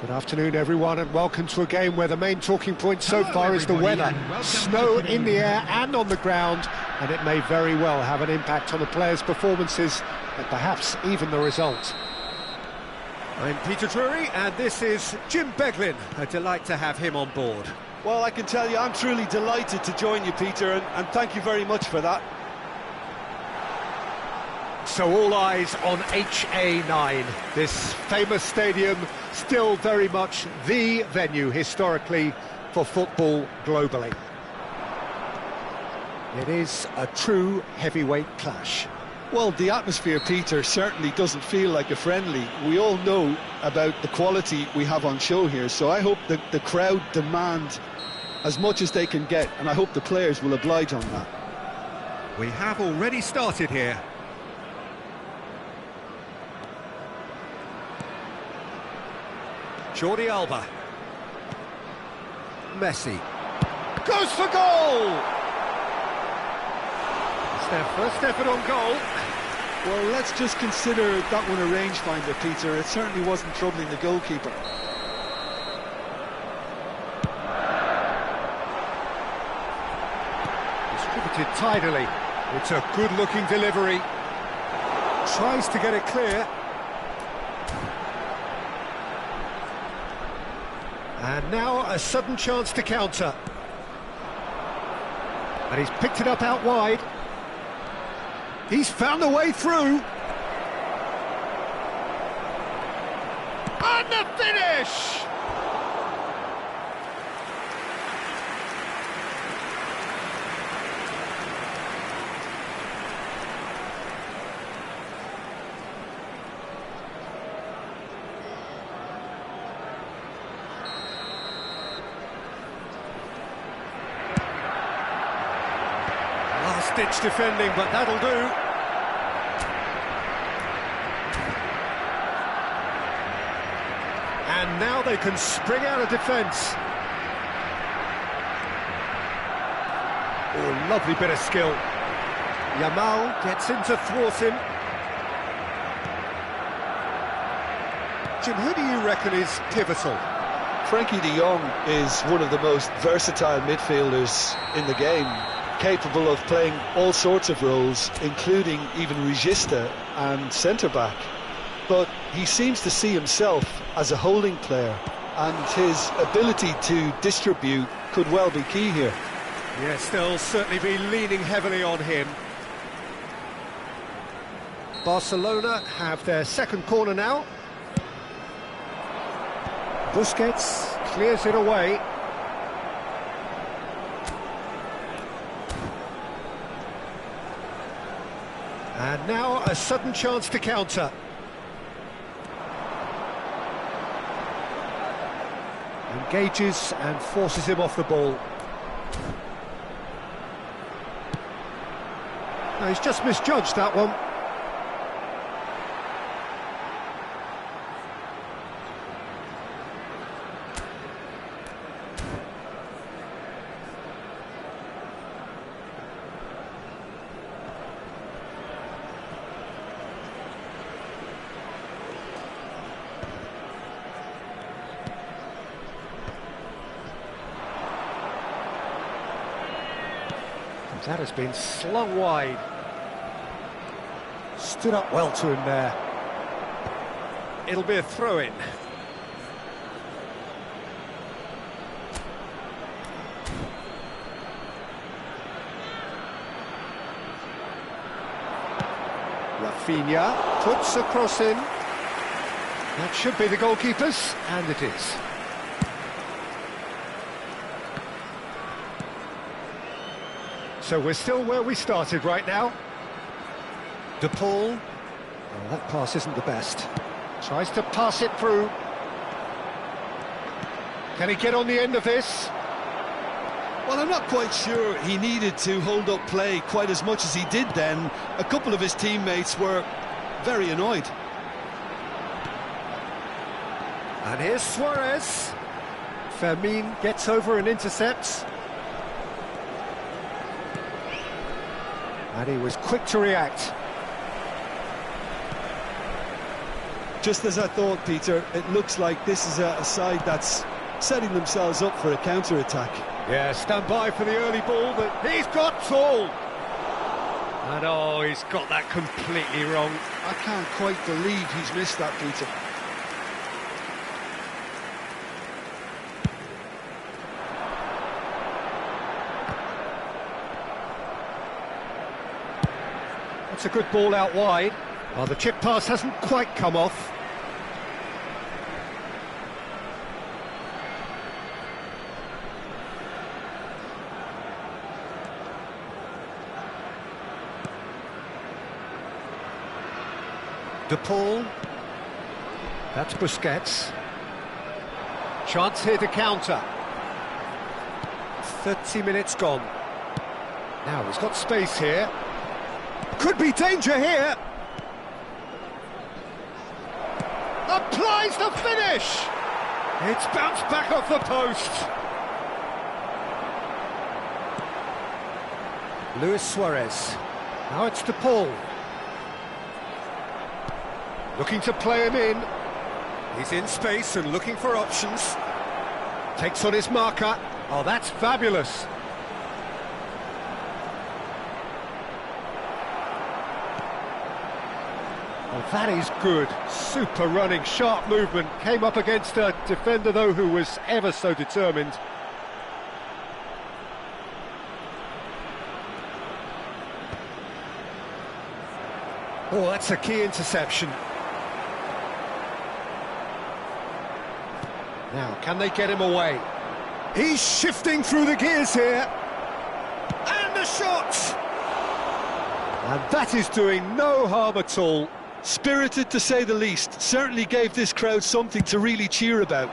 Good afternoon, everyone, and welcome to a game where the main talking point so far is the weather. Snow in the air and on the ground, and it may very well have an impact on the players' performances and perhaps even the result. I'm Peter Drury, and this is Jim Beglin. A delight to have him on board. Well, I can tell you I'm truly delighted to join you, Peter, and thank you very much for that. So all eyes on HA9, this famous stadium, still very much the venue historically for football globally. It is a true heavyweight clash. Well, the atmosphere, Peter, certainly doesn't feel like a friendly. We all know about the quality we have on show here, so I hope that the crowd demand as much as they can get, and I hope the players will oblige on that. We have already started here. Jordi Alba. Messi. Goes for goal! It's their first effort on goal. Well, let's just consider that one a rangefinder, Peter. It certainly wasn't troubling the goalkeeper. Distributed tidily. It's a good-looking delivery. Tries to get it clear. And now a sudden chance to counter. And he's picked it up out wide. He's found a way through. And the finish! Last-ditch defending, but that'll do. And now they can spring out of defence. Oh, lovely bit of skill. Yamal gets in to thwart him. Jim, who do you reckon is pivotal? Frankie de Jong is one of the most versatile midfielders in the game, capable of playing all sorts of roles, including even regista and centre-back. But he seems to see himself as a holding player, and his ability to distribute could well be key here. Yes, they'll certainly be leaning heavily on him. Barcelona have their second corner now. Busquets clears it away. And now a sudden chance to counter. Engages and forces him off the ball. No, he's just misjudged that one. That has been slung wide. Stood up well to him there. It'll be a throw-in. Rafinha puts a cross in. That should be the goalkeeper's, and it is. So we're still where we started right now. De Paul. Well, that pass isn't the best. Tries to pass it through. Can he get on the end of this? Well, I'm not quite sure he needed to hold up play quite as much as he did then. A couple of his teammates were very annoyed. And here's Suarez. Fermin gets over and intercepts. And he was quick to react. Just as I thought, Peter, it looks like this is a side that's setting themselves up for a counter-attack. Yeah, stand by for the early ball, but he's got tall. And oh, he's got that completely wrong. I can't quite believe he's missed that, Peter. That's a good ball out wide. Oh, the chip pass hasn't quite come off. De Paul. That's Busquets. Chance here to counter. 30 minutes gone. Now he's got space here. Could be danger here. Applies the finish. It's bounced back off the post. Luis Suarez. Now it's De Paul. Looking to play him in. He's in space and looking for options. Takes on his marker. Oh, that's fabulous. Oh, that is good. Super running, sharp movement. Came up against a defender, though, who was ever so determined. Oh, that's a key interception. Now, can they get him away? He's shifting through the gears here. And a shot! And that is doing no harm at all. Spirited, to say the least. Certainly gave this crowd something to really cheer about.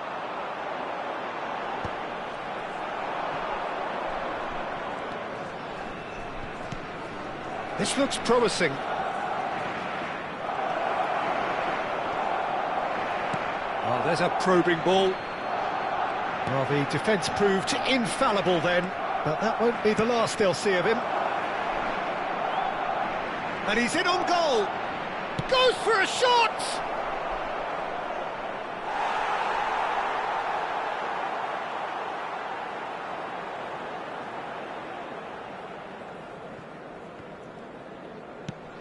This looks promising. Oh, there's a probing ball. Well, the defence proved infallible then, but that won't be the last they'll see of him. And he's in on goal. Goes for a shot!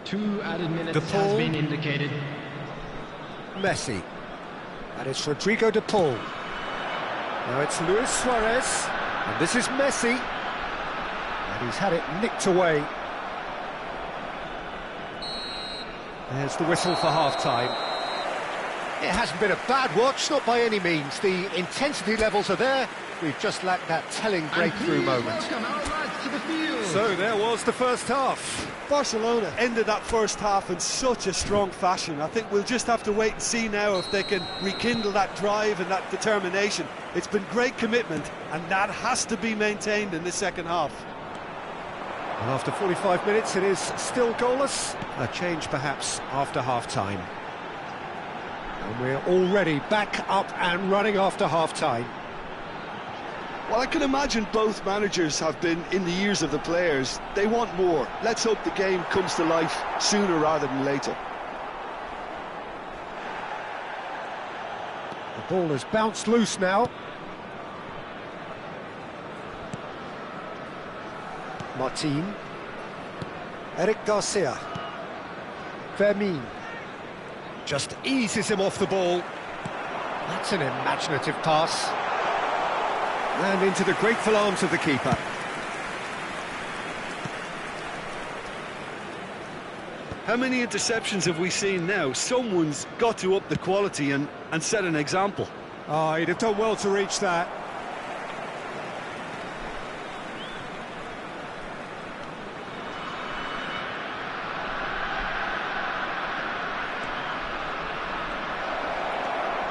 Two added minutes has been indicated. Messi. And it's Rodrigo De Paul. Now it's Luis Suarez. And this is Messi. And he's had it nicked away. There's the whistle for half-time. It hasn't been a bad watch, not by any means. The intensity levels are there. We've just lacked that telling breakthrough moment. So there was the first half. Barcelona ended that first half in such a strong fashion. I think we'll just have to wait and see now if they can rekindle that drive and that determination. It's been great commitment, and that has to be maintained in the second half. And after 45 minutes, it is still goalless. A change, perhaps, after half-time. And we're already back up and running after half-time. Well, I can imagine both managers have been in the ears of the players. They want more. Let's hope the game comes to life sooner rather than later. The ball has bounced loose now. Martin. Eric Garcia. Fermin. Just eases him off the ball. That's an imaginative pass. And into the grateful arms of the keeper. How many interceptions have we seen now? Someone's got to up the quality and set an example. Oh, he'd have done well to reach that.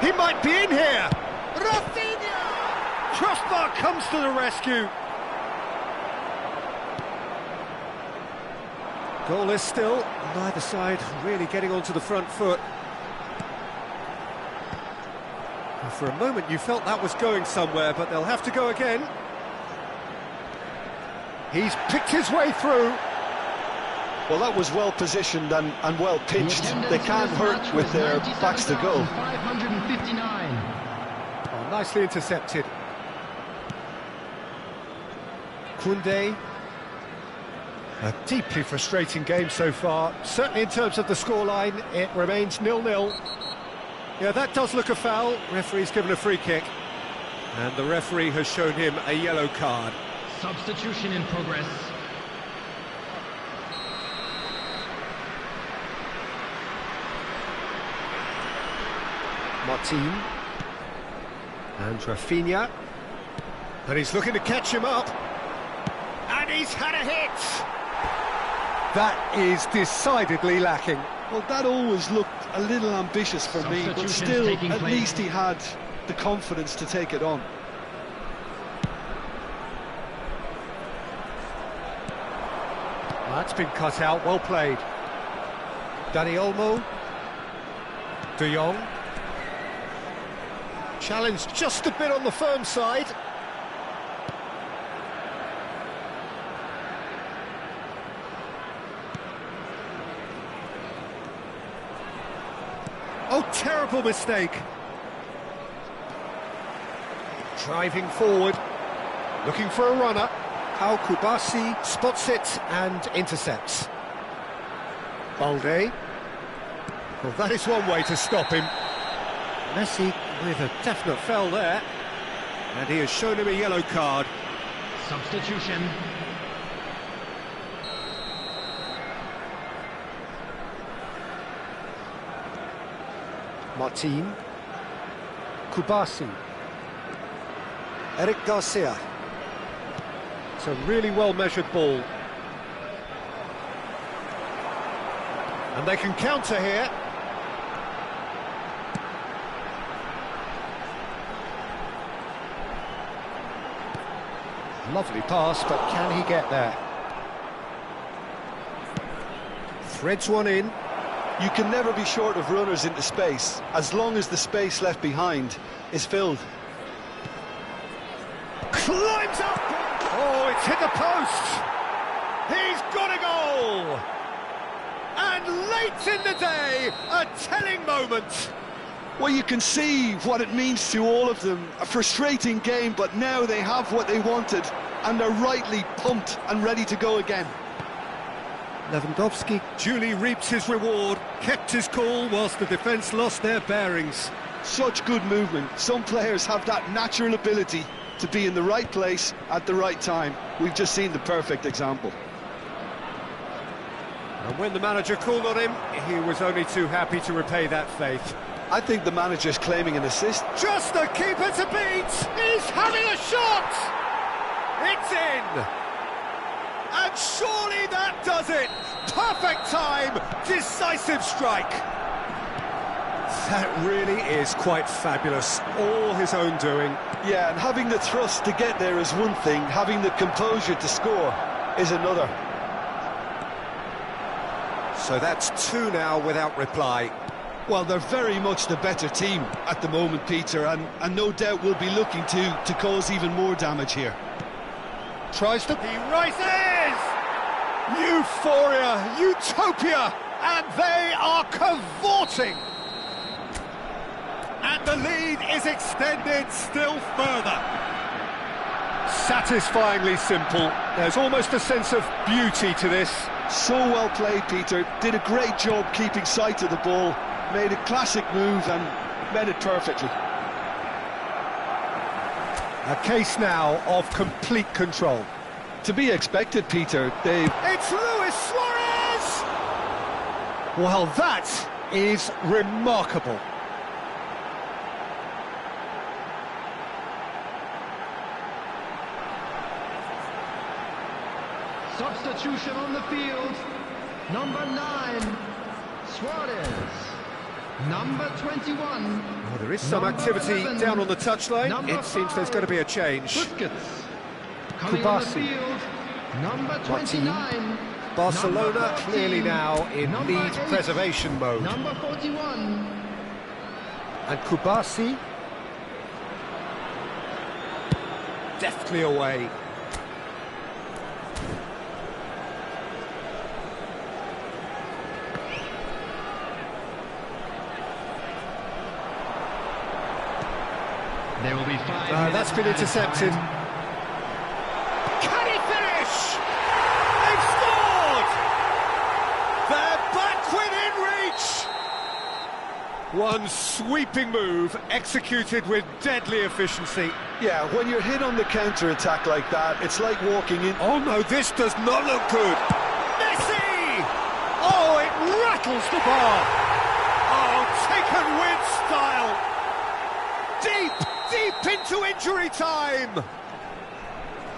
He might be in here. Rafinha! Crossbar comes to the rescue. Goalless still. Neither side really getting onto the front foot. And for a moment you felt that was going somewhere, but they'll have to go again. He's picked his way through. Well, that was well positioned and well pitched. They can't hurt with their backs to goal. 559. Oh, nicely intercepted. Koundé. A deeply frustrating game so far. Certainly in terms of the scoreline, it remains 0-0. Yeah, that does look a foul. Referee's given a free kick. And the referee has shown him a yellow card. Substitution in progress. Martin. And Rafinha. And he's looking to catch him up. And he's had a hit! That is decidedly lacking. Well, that always looked a little ambitious for me, but still, at least he had the confidence to take it on. That's been cut out, well played. Dani Olmo. De Jong. Challenged just a bit on the firm side. Oh, terrible mistake. Driving forward, looking for a runner. How Kubasi spots it and intercepts. Balde. Well, that is one way to stop him. Messi with a definite foul there. And he has shown him a yellow card. Substitution. Martin. Kubasi. Eric Garcia. It's a really well-measured ball. And they can counter here. Lovely pass, but can he get there? Threads one in. You can never be short of runners into space, as long as the space left behind is filled. Climbs up! Oh, it's hit the post! He's got a goal! And late in the day, a telling moment. Well, you can see what it means to all of them. A frustrating game, but now they have what they wanted, and they're rightly pumped and ready to go again. Lewandowski duly reaps his reward, kept his cool whilst the defence lost their bearings. Such good movement. Some players have that natural ability to be in the right place at the right time. We've just seen the perfect example. And when the manager called on him, he was only too happy to repay that faith. I think the manager's claiming an assist. Just the keeper to beat! He's having a shot! It's in! And surely that does it! Perfect time, decisive strike! That really is quite fabulous, all his own doing. Yeah, and having the thrust to get there is one thing, having the composure to score is another. So that's two now without reply. Well, they're very much the better team at the moment, Peter, and no doubt will be looking to cause even more damage here. Tries to... He rises! Euphoria, utopia, and they are cavorting! And the lead is extended still further. Satisfyingly simple. There's almost a sense of beauty to this. So well played, Peter. Did a great job keeping sight of the ball. Made a classic move and made it perfectly. A case now of complete control. To be expected, Peter. It's Luis Suarez! Well, that is remarkable. Substitution on the field. Number 9, Suarez. Number 21. Well, there is some activity 11, down on the touchline. It seems there's going to be a change. Busquets. Coming on the Kubasi. field. Number 29. Barcelona Number 14, clearly now in number lead 8, preservation mode. Number 41. And Kubasi deftly away. There will be 5 That's minutes been added intercepted. time. Can he finish? They've scored! They're back within reach! One sweeping move, executed with deadly efficiency. Yeah, when you're hit on the counter-attack like that, it's like walking in... Oh no, this does not look good. Messi! Oh, it rattles the bar. Oh, taken with style. Deep into injury time.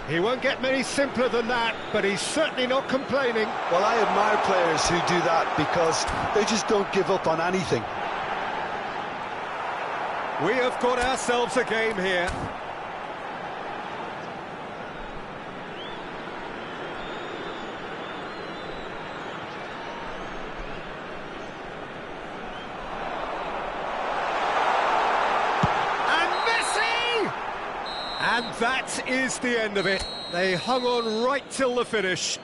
He won't get many simpler than that, but he's certainly not complaining. Well, I admire players who do that because they just don't give up on anything. We have got ourselves a game here. And Messi! And that is the end of it. They hung on right till the finish.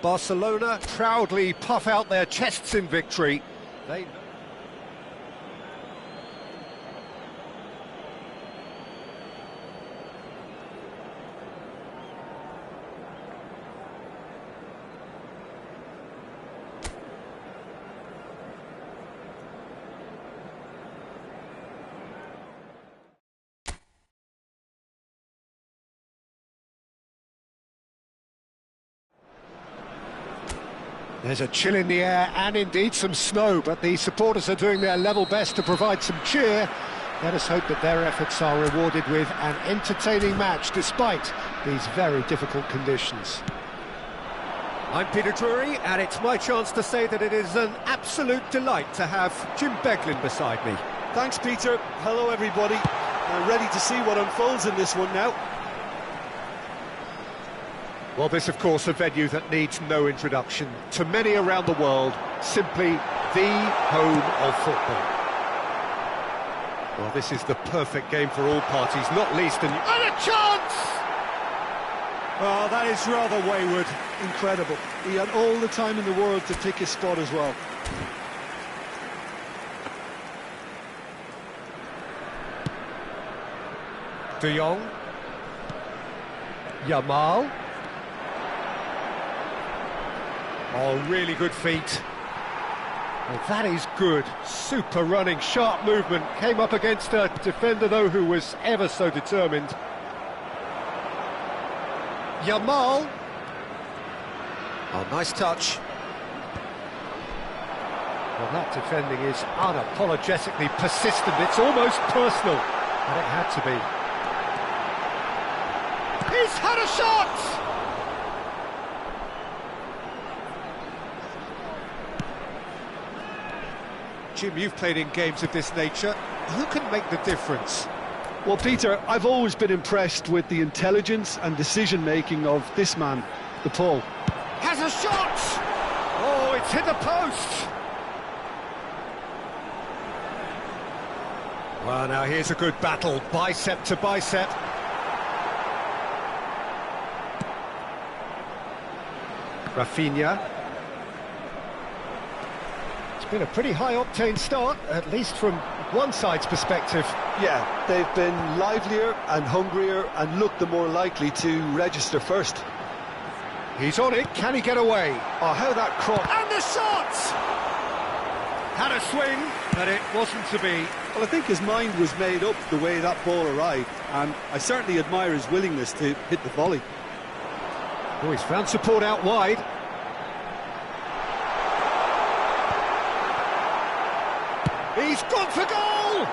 Barcelona proudly puff out their chests in victory. They... There's a chill in the air and indeed some snow, but the supporters are doing their level best to provide some cheer. Let us hope that their efforts are rewarded with an entertaining match despite these very difficult conditions. I'm Peter Drury, and it's my chance to say that it is an absolute delight to have Jim Beglin beside me. Thanks, Peter. Hello, everybody. I'm ready to see what unfolds in this one now. Well, this, of course, a venue that needs no introduction. To many around the world, simply the home of football. Well, this is the perfect game for all parties, not least... And a chance! Oh, that is rather wayward. Incredible. He had all the time in the world to pick his spot as well. De Jong. Yamal. Oh, really good feet. Well, that is good. Super running, sharp movement. Came up against a defender, though, who was ever so determined. Yamal. Oh, nice touch. Well, that defending is unapologetically persistent. It's almost personal. And it had to be. He's had a shot! Jim, you've played in games of this nature. Who can make the difference? Well, Peter, I've always been impressed with the intelligence and decision-making of this man, De Paul. Has a shot! Oh, it's hit the post! Well, now here's a good battle, bicep to bicep. Rafinha. It's been a pretty high-octane start, at least from one side's perspective. Yeah, they've been livelier and hungrier and looked the more likely to register first. He's on it, can he get away? Oh, how that cross... And the shot! Had a swing, but it wasn't to be. Well, I think his mind was made up the way that ball arrived, and I certainly admire his willingness to hit the volley. Oh, he's found support out wide. He's gone for goal!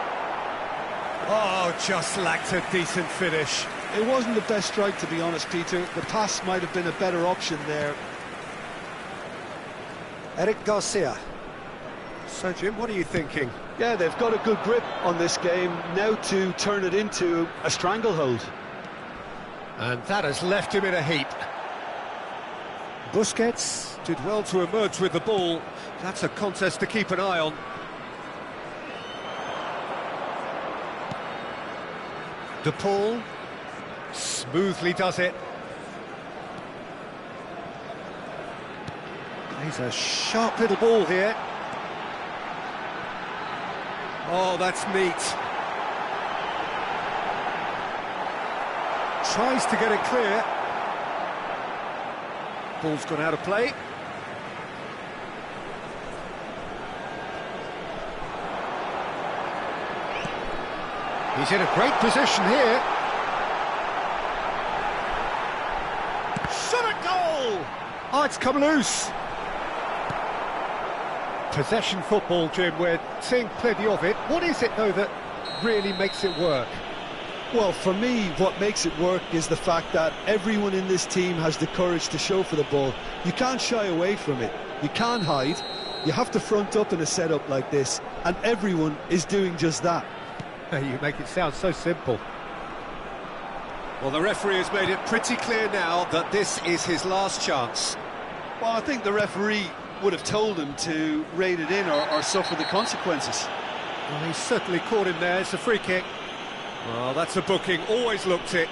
Oh, just lacked a decent finish. It wasn't the best strike, to be honest, Peter. The pass might have been a better option there. Eric Garcia. So, Jim, what are you thinking? Yeah, they've got a good grip on this game, now to turn it into a stranglehold. And that has left him in a heap. Busquets did well to emerge with the ball. That's a contest to keep an eye on. De Paul smoothly does it. He's a sharp little ball here. Oh, that's neat. Tries to get it clear. Ball's gone out of play. He's in a great position here. Shot at goal! Oh, it's come loose. Possession football, Jim, we're seeing plenty of it. What is it, though, that really makes it work? Well, for me, what makes it work is the fact that everyone in this team has the courage to show for the ball. You can't shy away from it. You can't hide. You have to front up in a setup like this, and everyone is doing just that. You make it sound so simple. Well, the referee has made it pretty clear now that this is his last chance. Well, I think the referee would have told him to rein it in or suffer the consequences. Well, he's certainly caught him there. It's a free kick. Well, that's a booking. Always looked it.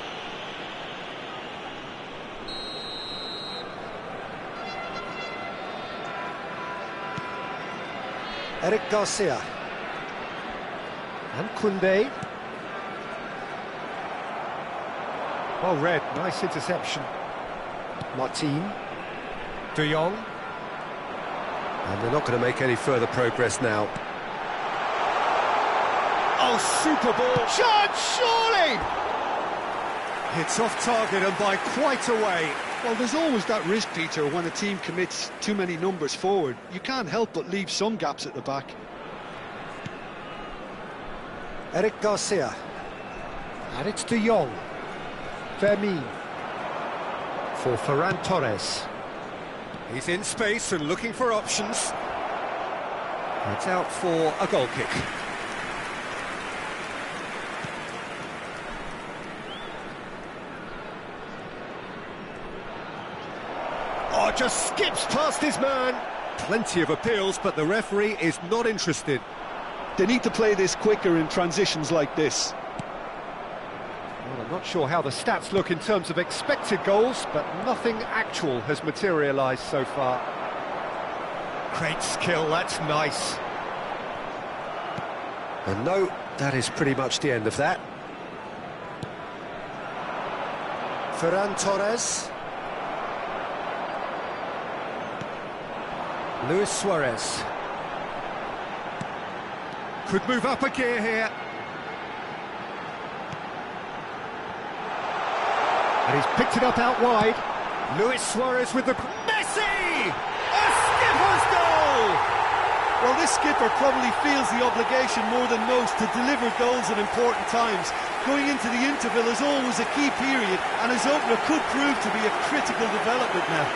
Eric Garcia. And Koundé. Well read, nice interception. Martin. De Jong. And they're not going to make any further progress now. Oh, super ball. Shot, surely! It's off target and by quite a way. Well, there's always that risk, Peter, when a team commits too many numbers forward. You can't help but leave some gaps at the back. Eric Garcia. And it's De Jong. Vermin. For Ferran Torres. He's in space and looking for options. It's out for a goal kick. Oh, just skips past his man. Plenty of appeals, but the referee is not interested. They need to play this quicker in transitions like this. Well, I'm not sure how the stats look in terms of expected goals, but nothing actual has materialised so far. Great skill, that's nice. And no, that is pretty much the end of that. Ferran Torres. Luis Suarez. Could move up a gear here. And he's picked it up out wide. Luis Suarez with the... Messi! A skipper's goal! Well, this skipper probably feels the obligation more than most to deliver goals at important times. Going into the interval is always a key period, and his opener could prove to be a critical development now.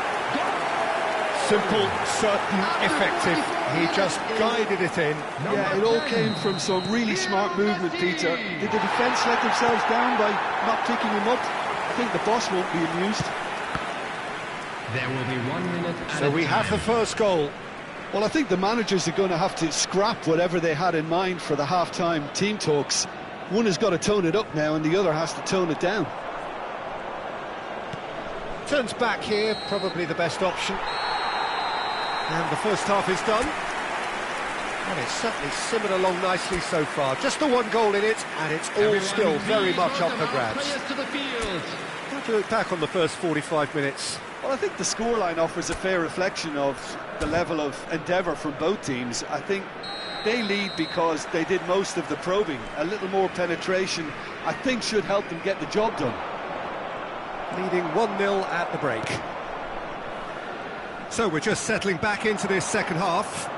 Simple, certain, effective. He just guided it in. Yeah, it all came from some really smart movement, Peter. Did the defence let themselves down by not picking him up? I think the boss won't be amused. There will be 1 minute. So we have the first goal. Well, I think the managers are going to have to scrap whatever they had in mind for the half-time team talks. One has got to tone it up now and the other has to tone it down. Turns back here, probably the best option. And the first half is done. And it's certainly simmered along nicely so far. Just the one goal in it, and it's all still very much up for grabs. How do you look back on the first 45 minutes? Well, I think the scoreline offers a fair reflection of the level of endeavour from both teams. I think they lead because they did most of the probing. A little more penetration, I think, should help them get the job done. Leading 1-0 at the break. So we're just settling back into this second half.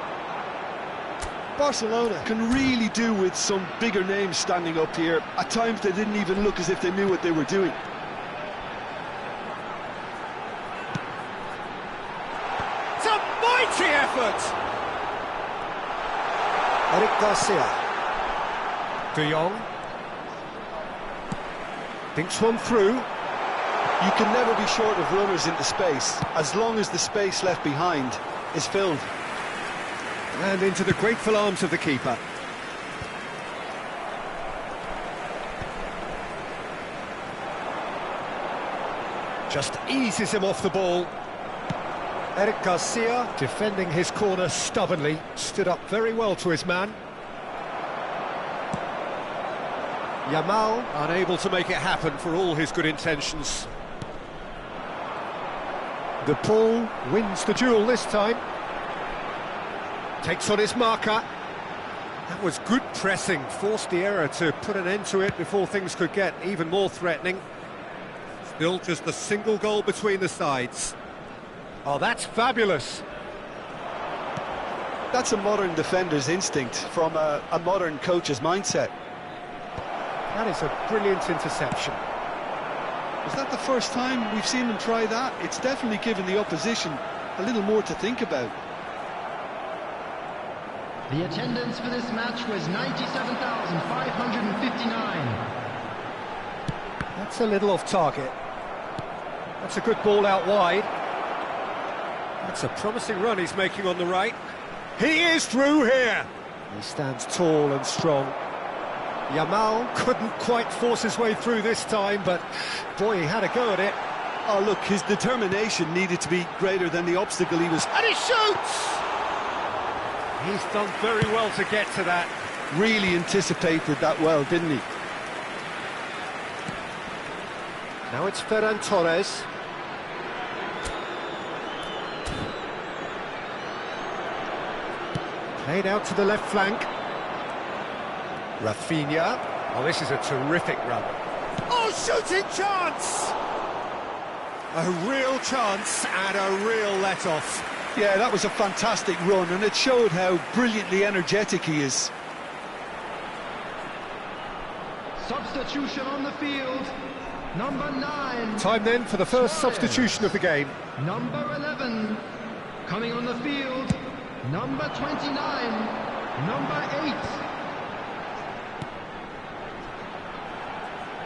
Barcelona can really do with some bigger names standing up here. At times they didn't even look as if they knew what they were doing. It's a mighty effort! Eric Garcia. De Jong. Thinks one through. You can never be short of runners into space, as long as the space left behind is filled. And into the grateful arms of the keeper. Just eases him off the ball. Eric Garcia, defending his corner stubbornly, stood up very well to his man. Yamal unable to make it happen for all his good intentions. The Paul wins the duel this time. Takes on his marker. That was good pressing, forced the error to put an end to it before things could get even more threatening. Still just a single goal between the sides. Oh, that's fabulous. That's a modern defender's instinct from a modern coach's mindset. That is a brilliant interception. Is that the first time we've seen them try that? It's definitely given the opposition a little more to think about. The attendance for this match was 97,559. That's a little off target. That's a good ball out wide. That's a promising run he's making on the right. He is through here. He stands tall and strong. Yamal couldn't quite force his way through this time, but boy, he had a go at it. Oh, look, his determination needed to be greater than the obstacle he was... And he shoots! He's done very well to get to that. Really anticipated that well, didn't he? Now it's Ferran Torres. Played out to the left flank. Rafinha. Oh, this is a terrific run. Oh, shooting chance! A real chance and a real let-off. Yeah, that was a fantastic run, and it showed how brilliantly energetic he is. Substitution on the field. Number 9. Time then for the first substitution of the game. Number 11. Coming on the field. Number 29. Number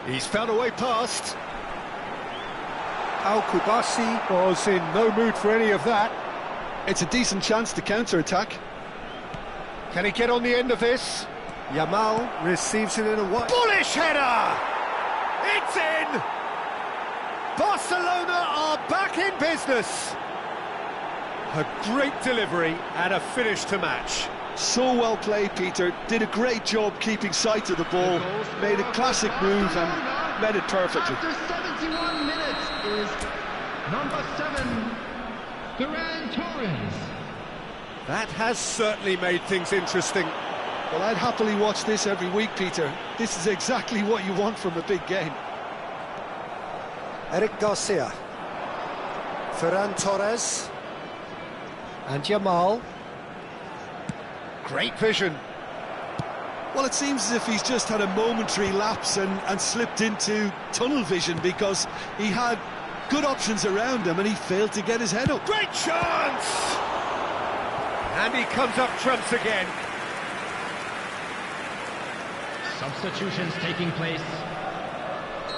8. He's found a way past. Al-Kubasi was in no mood for any of that. It's a decent chance to counter-attack. Can he get on the end of this? Yamal receives it in a wide... Bullish header! It's in! Barcelona are back in business. A great delivery and a finish to match. So well played, Peter. Did a great job keeping sight of the ball. Made a classic move and met it perfectly. After 71 minutes is number 7, Ferran Torres. That has certainly made things interesting. Well, I'd happily watch this every week, Peter. This is exactly what you want from a big game. Eric Garcia. Ferran Torres. And Yamal. Great vision. Well, it seems as if he's just had a momentary lapse and slipped into tunnel vision because he had good options around him and he failed to get his head up. Great chance! And he comes up trumps again. Substitutions taking place.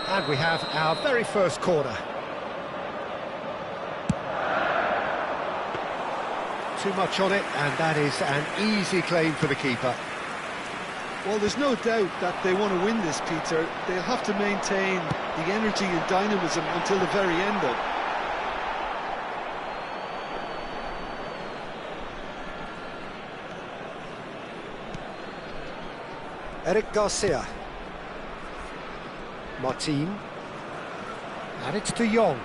And we have our very first corner. Too much on it, and that is an easy claim for the keeper. Well, there's no doubt that they want to win this, Peter. They'll have to maintain the energy and dynamism until the very end, though. Eric Garcia. Martin. And it's De Jong.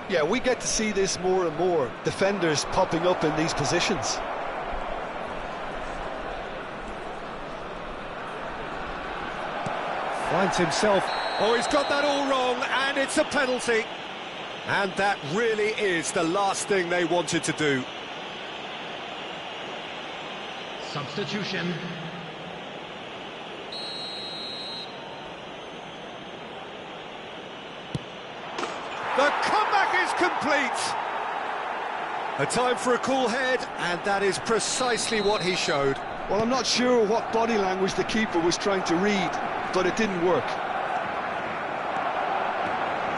Yeah, we get to see this more and more. Defenders popping up in these positions. Finds himself. Oh, he's got that all wrong, and it's a penalty. And that really is the last thing they wanted to do. Substitution. The comeback is complete. A time for a cool head, and that is precisely what he showed. Well, I'm not sure what body language the keeper was trying to read, but it didn't work.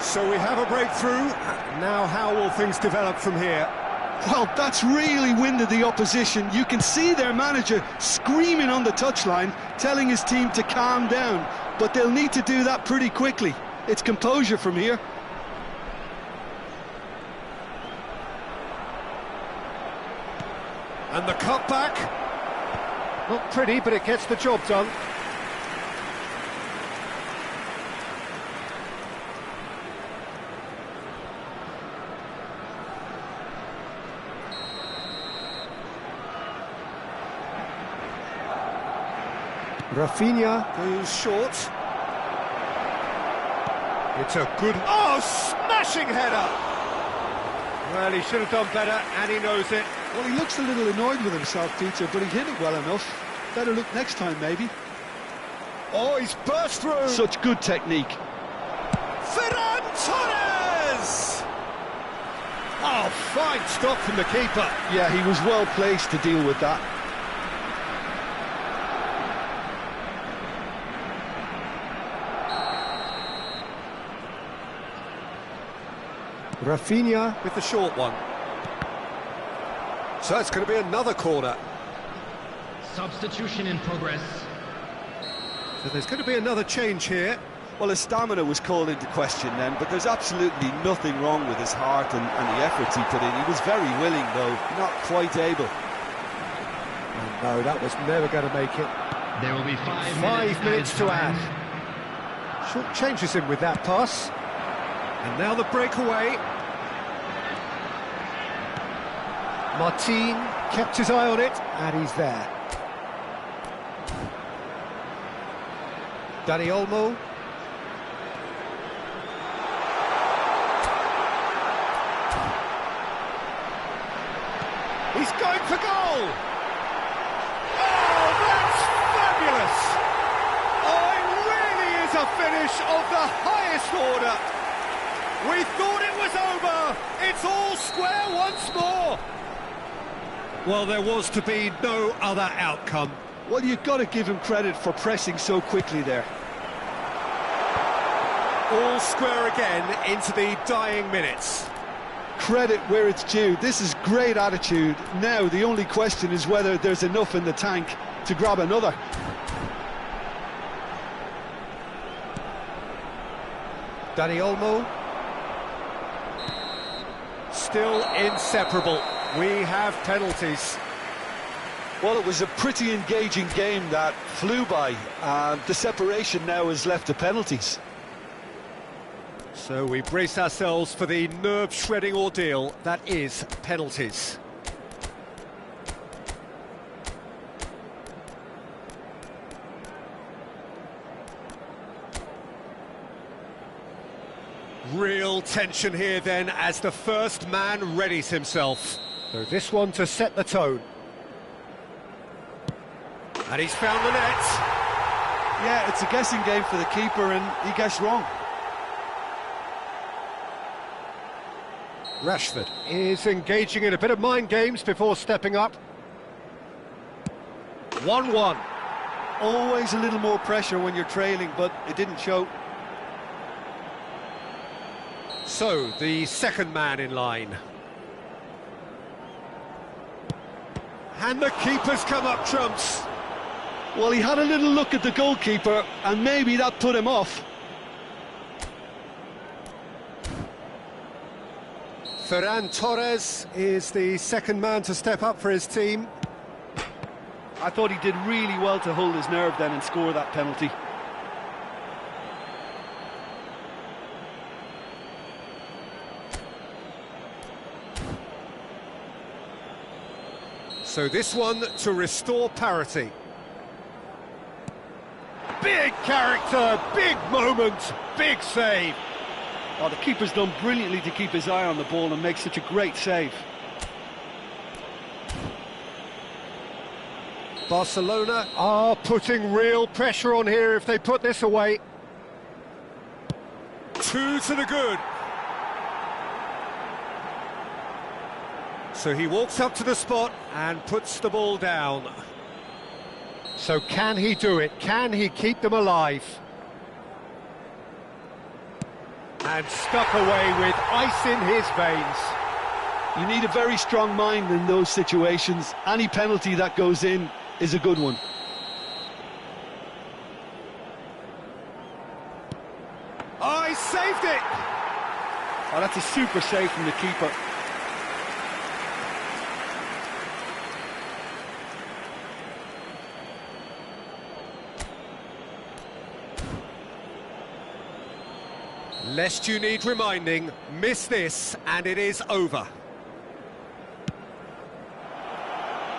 So we have a breakthrough. Now how will things develop from here? Well, that's really winded the opposition. You can see their manager screaming on the touchline, telling his team to calm down, but they'll need to do that pretty quickly. It's composure from here. And the cutback. Not pretty, but it gets the job done. Rafinha goes short. It's a good... Oh, smashing header! Well, he should have done better, and he knows it. Well, he looks a little annoyed with himself, Peter, but he hit it well enough. Better look next time, maybe. Oh, he's burst through! Such good technique. Ferran Torres! Oh, fine stop from the keeper. Yeah, he was well placed to deal with that. Rafinha with the short one. So it's going to be another corner. Substitution in progress. So there's going to be another change here. Well, his stamina was called into question then, but there's absolutely nothing wrong with his heart and the efforts he put in. He was very willing, though, not quite able. Oh, no, that was never going to make it. There will be 5 minutes to add. Short changes him with that pass. And now the breakaway. Martin kept his eye on it, and he's there. Dani Olmo. He's going for goal! Oh, that's fabulous! Oh, it really is a finish of the highest order! We thought it was over! It's all square once more! Well, there was to be no other outcome. Well, you've got to give him credit for pressing so quickly there. All square again into the dying minutes. Credit where it's due. This is great attitude. Now, the only question is whether there's enough in the tank to grab another. Dani Olmo. Still inseparable. We have penalties. Well, it was a pretty engaging game that flew by. The separation now is left to penalties. So we brace ourselves for the nerve-shredding ordeal that is penalties. Real tension here then as the first man readies himself. So this one to set the tone. And he's found the net. Yeah, it's a guessing game for the keeper and he guessed wrong. Rashford is engaging in a bit of mind games before stepping up. 1-1. Always a little more pressure when you're trailing, but it didn't show. So, the second man in line. And the keeper's come up trumps. Well, he had a little look at the goalkeeper, and maybe that put him off. Ferran Torres is the second man to step up for his team. I thought he did really well to hold his nerve then and score that penalty. So this one to restore parity. Big character, big moment, big save. Oh, the keeper's done brilliantly to keep his eye on the ball and make such a great save. Barcelona are putting real pressure on here if they put this away. 2 to the good. So he walks up to the spot and puts the ball down. So can he do it? Can he keep them alive? And stuck away with ice in his veins. You need a very strong mind in those situations. Any penalty that goes in is a good one. Oh, he saved it! Oh, that's a super save from the keeper. Lest you need reminding, miss this and it is over.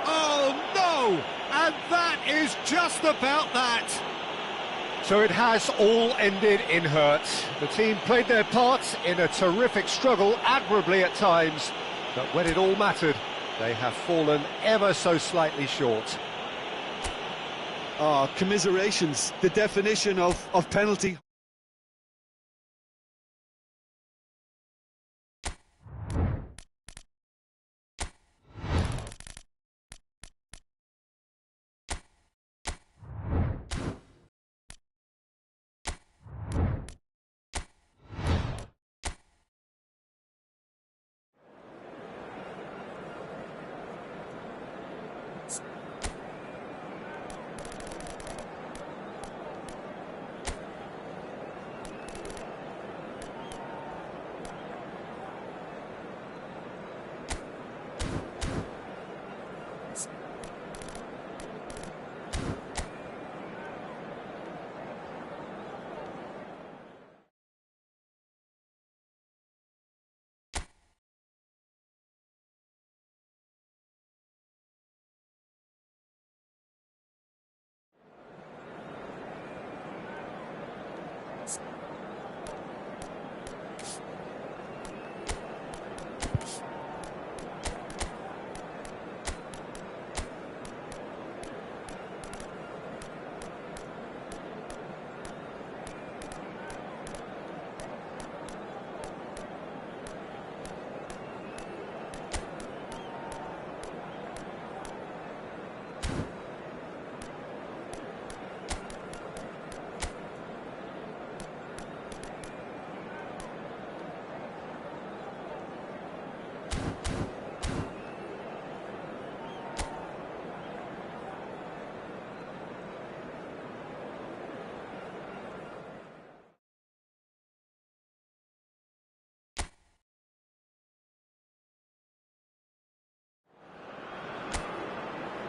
Oh no! And That is just about that. So it has all ended in hurt. The team played their parts in a terrific struggle, admirably at times, but when it all mattered, they have fallen ever so slightly short. Oh, commiserations, the definition of penalty.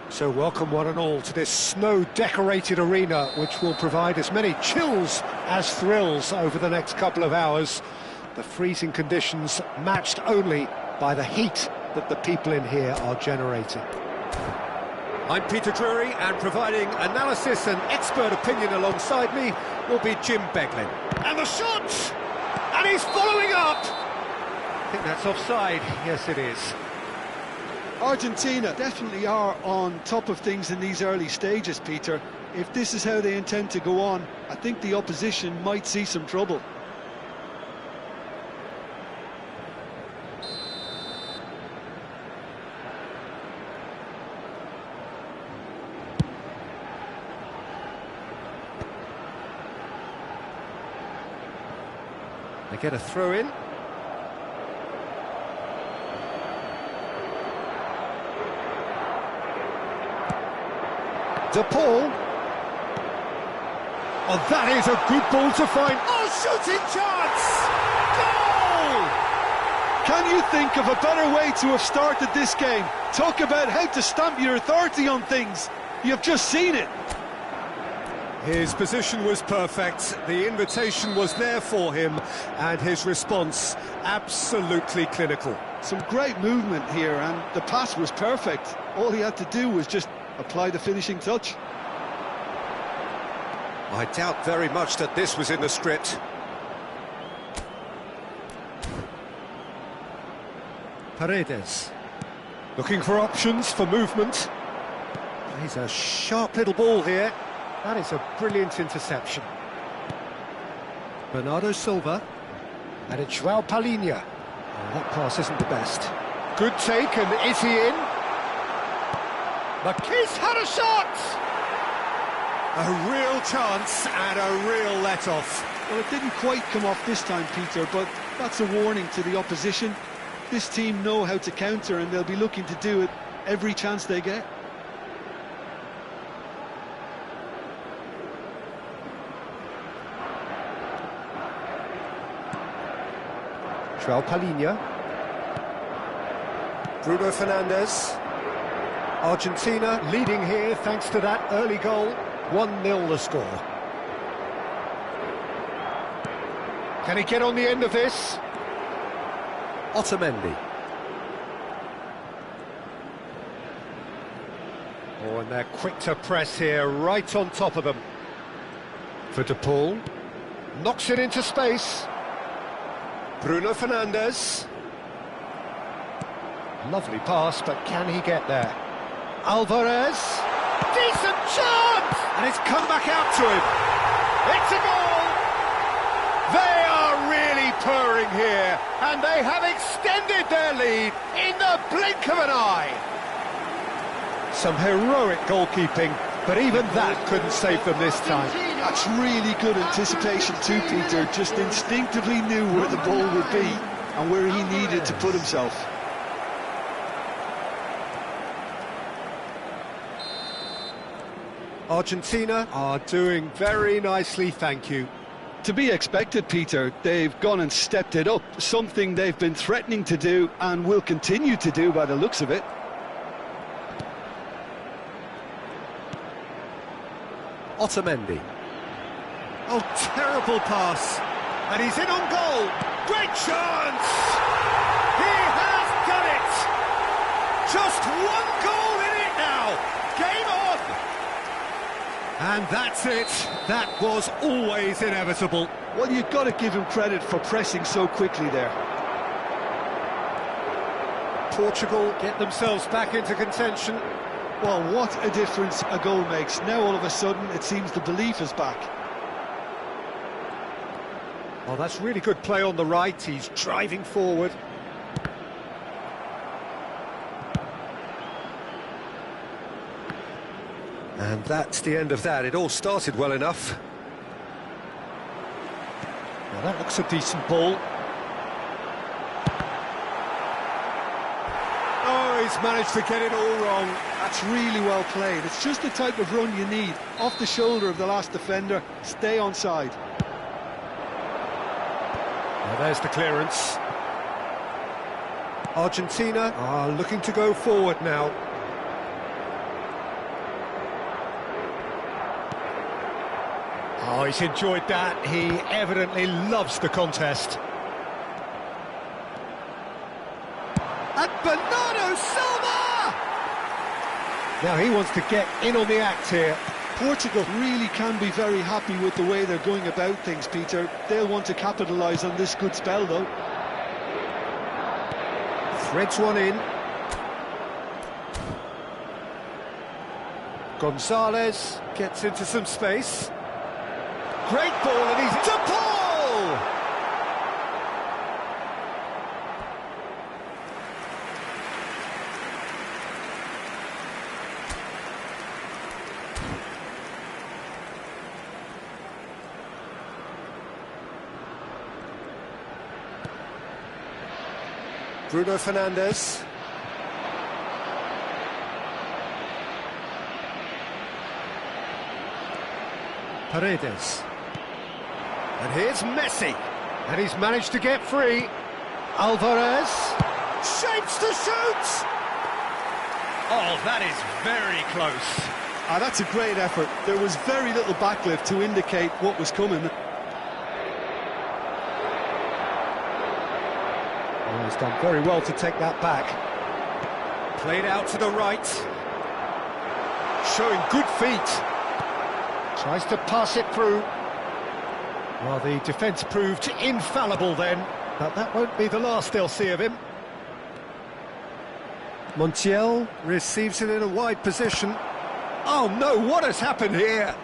So welcome one and all to this snow-decorated arena, which will provide as many chills as thrills over the next couple of hours. The freezing conditions matched only by the heat that the people in here are generating. I'm Peter Drury, and providing analysis and expert opinion alongside me will be Jim Beglin. And the shot! And he's following up! I think that's offside. Yes, it is. Argentina definitely are on top of things in these early stages, Peter. If this is how they intend to go on, I think the opposition might see some trouble. They get a throw in. De Paul. Oh, that is a good ball to find. Oh, shooting chance! Goal! Can you think of a better way to have started this game? Talk about how to stamp your authority on things. You've just seen it. His position was perfect, the invitation was there for him, and his response absolutely clinical. Some great movement here, and the pass was perfect. All he had to do was just apply the finishing touch. I doubt very much that this was in the script. Paredes, looking for options for movement. He's a sharp little ball here. That is a brilliant interception. Bernardo Silva, and it's João Palhinha. Oh, that pass isn't the best. Good take, and is he in? Marquez had a shot! A real chance and a real let-off. Well, it didn't quite come off this time, Peter, but that's a warning to the opposition. This team know how to counter, and they'll be looking to do it every chance they get. João Palhinha. Bruno Fernandes. Argentina leading here thanks to that early goal. 1-0 the score. Can he get on the end of this? Otamendi. Oh, and they're quick to press here, right on top of them. For De Paul. Knocks it into space. Bruno Fernandes. Lovely pass, but can he get there? Alvarez. Decent chance! And it's come back out to him. It's a goal! They are really purring here, and they have extended their lead in the blink of an eye. Some heroic goalkeeping, but even that couldn't save them this time. That's really good anticipation too, Peter. Just instinctively knew where the ball would be and where he needed to put himself. Argentina are doing very nicely, thank you. To be expected, Peter. They've gone and stepped it up, something they've been threatening to do and will continue to do by the looks of it. Otamendi. Oh, terrible pass. And he's in on goal. Great chance! He has done it! Just one goal in it now. Game on! And that's it. That was always inevitable. Well, you've got to give him credit for pressing so quickly there. Portugal get themselves back into contention. Well, what a difference a goal makes. Now all of a sudden it seems the belief is back. Oh, that's really good play on the right. He's driving forward. And that's the end of that. It all started well enough. Now that looks a decent ball. Oh, he's managed to get it all wrong. That's really well played. It's just the type of run you need. Off the shoulder of the last defender, stay onside. Well, there's the clearance. Argentina are looking to go forward now. Oh, he's enjoyed that. He evidently loves the contest. And Bernardo Silva! Now he wants to get in on the act here. Portugal really can be very happy with the way they're going about things, Peter. They'll want to capitalise on this good spell, though. Threads one in. Gonzalez gets into some space. Great ball, and he's to Paul! Bruno Fernandes. Paredes. And here's Messi. And he's managed to get free. Alvarez. Shapes to shoot! Oh, that is very close. Ah, that's a great effort. There was very little backlift to indicate what was coming. Oh, he's done very well to take that back. Played out to the right. Showing good feet. Tries to pass it through. Well, the defence proved infallible then, but that won't be the last they'll see of him. Montiel receives it in a wide position. Oh no, what has happened here?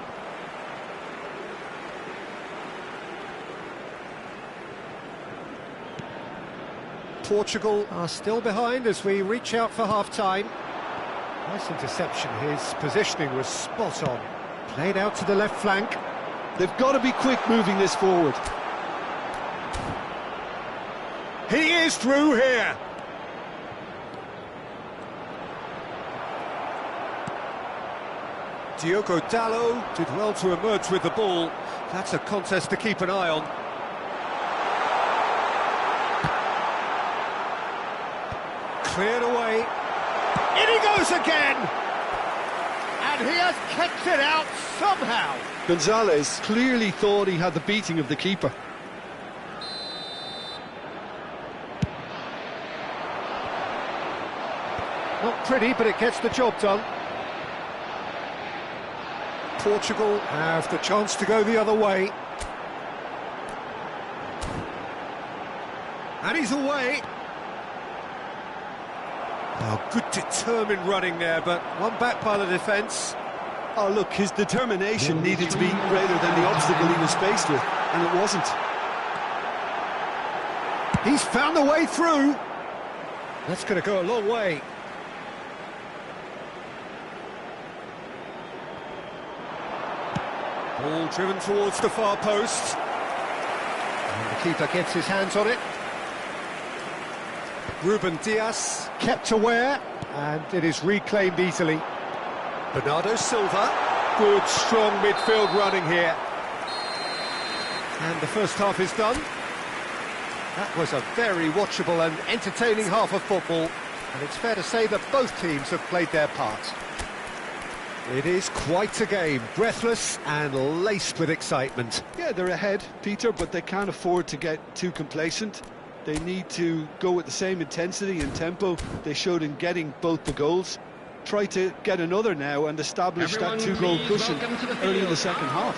Portugal are still behind as we reach out for half-time. Nice interception, his positioning was spot on. Played out to the left flank. They've got to be quick moving this forward. He is through here. Diogo Dalot did well to emerge with the ball. That's a contest to keep an eye on. Cleared away. In he goes again! And he has kept it out somehow. Gonzalez clearly thought he had the beating of the keeper. Not pretty, but it gets the job done. Portugal have the chance to go the other way. And he's away. Oh, good determined running there, but one back by the defence. Oh, look, his determination needed to be greater than the obstacle he was faced with, and it wasn't. He's found a way through. That's going to go a long way. Ball driven towards the far post. And the keeper gets his hands on it. Ruben Dias kept aware, and it is reclaimed easily. Bernardo Silva, good strong midfield running here. And the first half is done. That was a very watchable and entertaining half of football, and it's fair to say that both teams have played their part. It is quite a game, breathless and laced with excitement. Yeah, they're ahead, Peter, but they can't afford to get too complacent. They need to go with the same intensity and tempo they showed in getting both the goals. Try to get another now and establish that two-goal cushion early in the second half.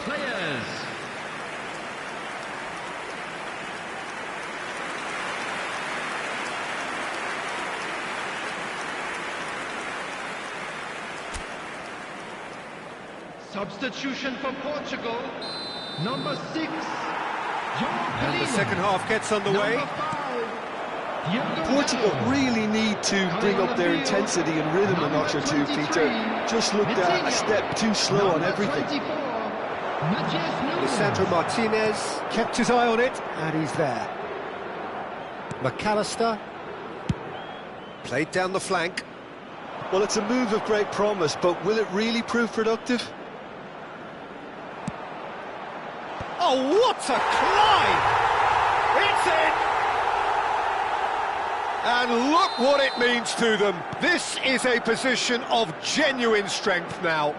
Substitution for Portugal, number 6. And the second half gets underway. Portugal really need to bring up their intensity and rhythm a notch or two, Peter. Just looked a step too slow on everything. Lisandro Martinez kept his eye on it, and he's there. McAllister played down the flank. Well, it's a move of great promise, but will it really prove productive? Oh, what a climb! It's in! And look what it means to them. This is a position of genuine strength now.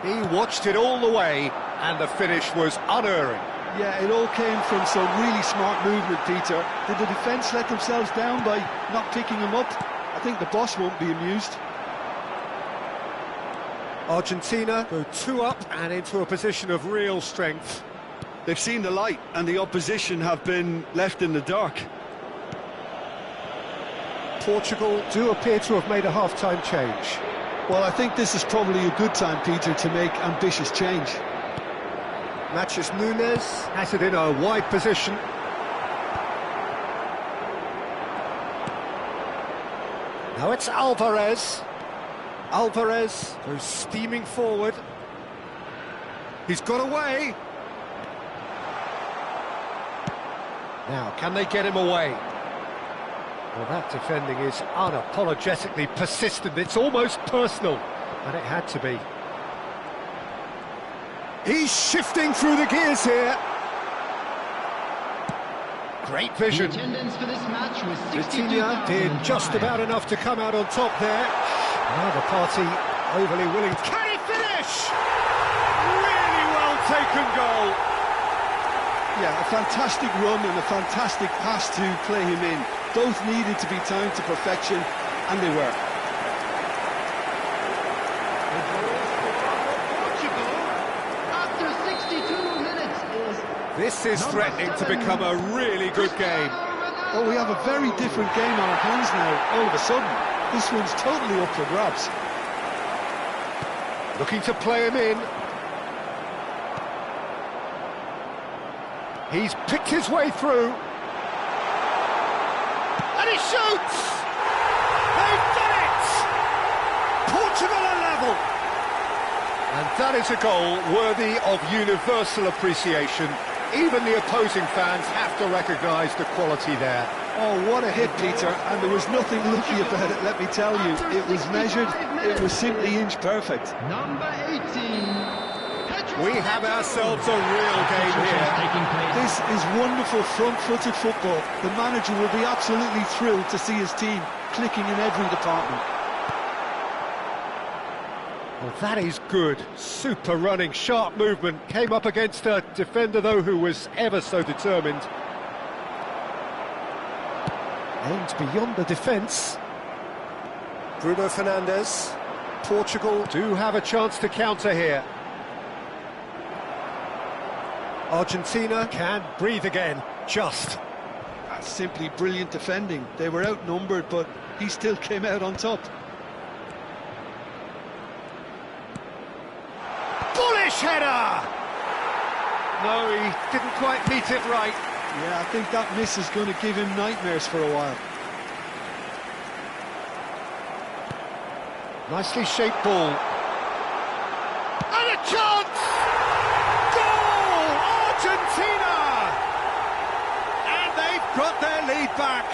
He watched it all the way, and the finish was unerring. Yeah, it all came from some really smart movement, Peter. Did the defence let themselves down by not picking him up? I think the boss won't be amused. Argentina go 2 up and into a position of real strength. They've seen the light, and the opposition have been left in the dark. Portugal do appear to have made a half-time change. Well, I think this is probably a good time, Peter, to make ambitious change. Matheus Nunes has it in a wide position. Now it's Alvarez. Alvarez goes steaming forward. He's got away. Now, can they get him away? Well, that defending is unapologetically persistent. It's almost personal, and it had to be. He's shifting through the gears here. Great vision. The attendance for this match was 62,000. Vitinha did just about enough to come out on top there. Now the party overly willing. Can he finish? Really well taken goal. Yeah, a fantastic run and a fantastic pass to play him in. Both needed to be timed to perfection, and they were. Portugal, after 62 minutes, is... This is threatening to become a really good game. Well, we have a very different game on our hands now, all of a sudden. This one's totally up for grabs. Looking to play him in. He's picked his way through. And he shoots! They've done it! Portugal are level! And that is a goal worthy of universal appreciation. Even the opposing fans have to recognise the quality there. Oh, what a hit, Peter, and there was nothing lucky about it, let me tell you. It was measured, it was simply inch perfect. Number 18. We have ourselves a real game here. This is wonderful front-footed football. The manager will be absolutely thrilled to see his team clicking in every department. Well, that is good. Super running, sharp movement. Came up against a defender, though, who was ever so determined. Aimed beyond the defence. Bruno Fernandes. Portugal do have a chance to counter here. Argentina can breathe again, just. That's simply brilliant defending. They were outnumbered, but he still came out on top. Bullish header! No, he didn't quite meet it right. Yeah, I think that miss is going to give him nightmares for a while. Nicely shaped ball. And a chance! Goal! Argentina! And they've got their lead back.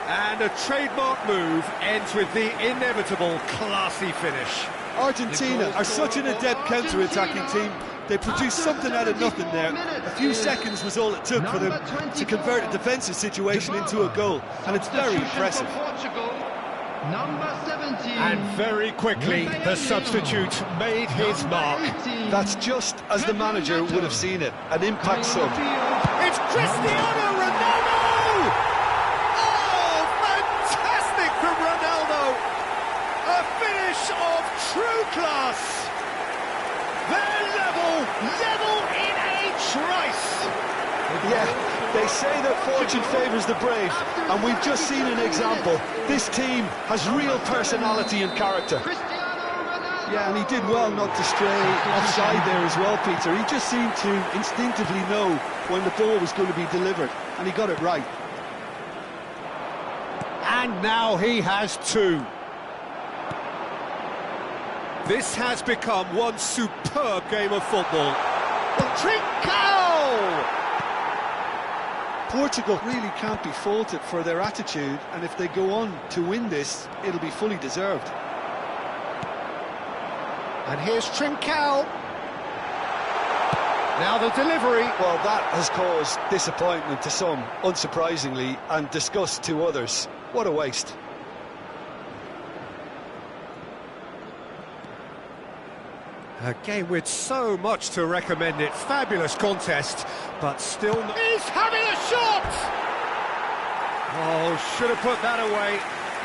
And a trademark move ends with the inevitable classy finish. Argentina are such an adept counter-attacking team. They produced something out of nothing there. A few seconds was all it took for them to convert a defensive situation into a goal, and it's very impressive. Number 17. And very quickly, the substitute made his mark. That's just as the manager would have seen it, an impact sub. It's Cristiano Ronaldo! Oh, fantastic from Ronaldo! A finish of true class! They're level in a trice! Yeah, they say that fortune favours the brave, and we've just seen an example. This team has real personality and character. Yeah, and he did well not to stray offside there as well, Peter. He just seemed to instinctively know when the ball was going to be delivered, and he got it right. And now he has two. This has become one superb game of football. Trincao! Portugal really can't be faulted for their attitude, and if they go on to win this, it'll be fully deserved. And here's Trincao. Now the delivery. Well, that has caused disappointment to some, unsurprisingly, and disgust to others. What a waste. A game with so much to recommend it. Fabulous contest, but still... He's having a shot! Oh, should have put that away.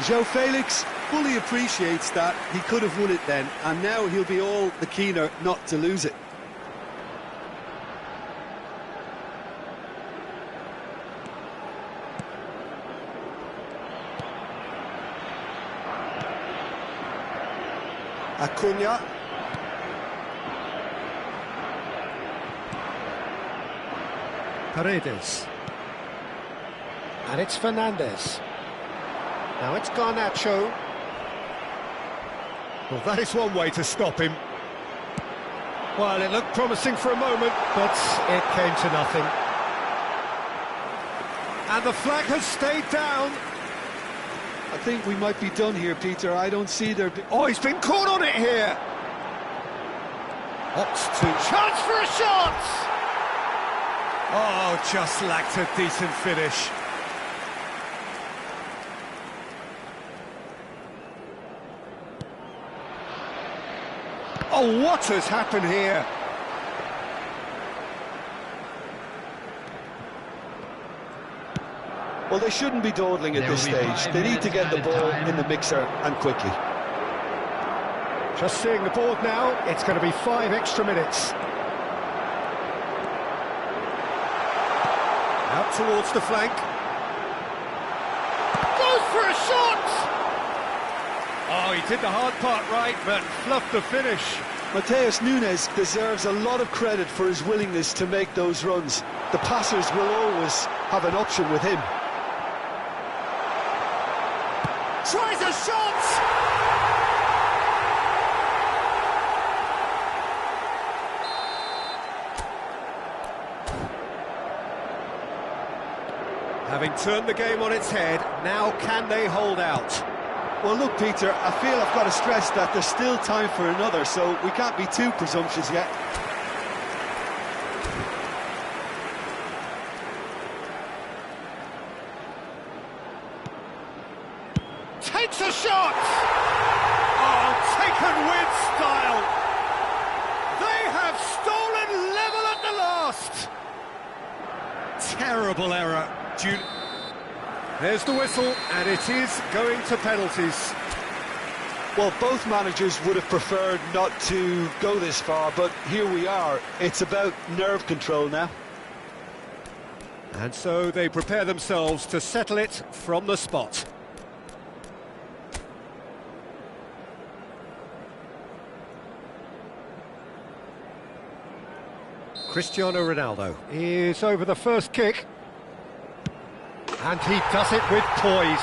João Felix fully appreciates that. He could have won it then, and now he'll be all the keener not to lose it. Acuna. Paredes. And it's Fernandes. Now it's Garnacho. Well, that is one way to stop him. Well, it looked promising for a moment, but it came to nothing. And the flag has stayed down. I think we might be done here, Peter. I don't see there... Oh, he's been caught on it here. Opts to... Chance for a shot! Oh, just lacked a decent finish. Oh, what has happened here? Well, they shouldn't be dawdling at this stage. They need to get the ball in the mixer, and quickly. Just seeing the board now, it's going to be 5 extra minutes. Out towards the flank. Goes for a shot! Oh, he did the hard part right, but fluffed the finish. Mateus Nunes deserves a lot of credit for his willingness to make those runs. The passers will always have an option with him. Tries a shot! Having turned the game on its head, now can they hold out? Well, look, Peter, I feel I've got to stress that there's still time for another, so we can't be too presumptuous yet. Takes a shot! Oh, taken with style! They have stolen level at the last! Terrible error. There's the whistle, and it is going to penalties. Well, both managers would have preferred not to go this far, but here we are. It's about nerve control now. And so they prepare themselves to settle it from the spot. Cristiano Ronaldo is over the first kick. And he does it with poise.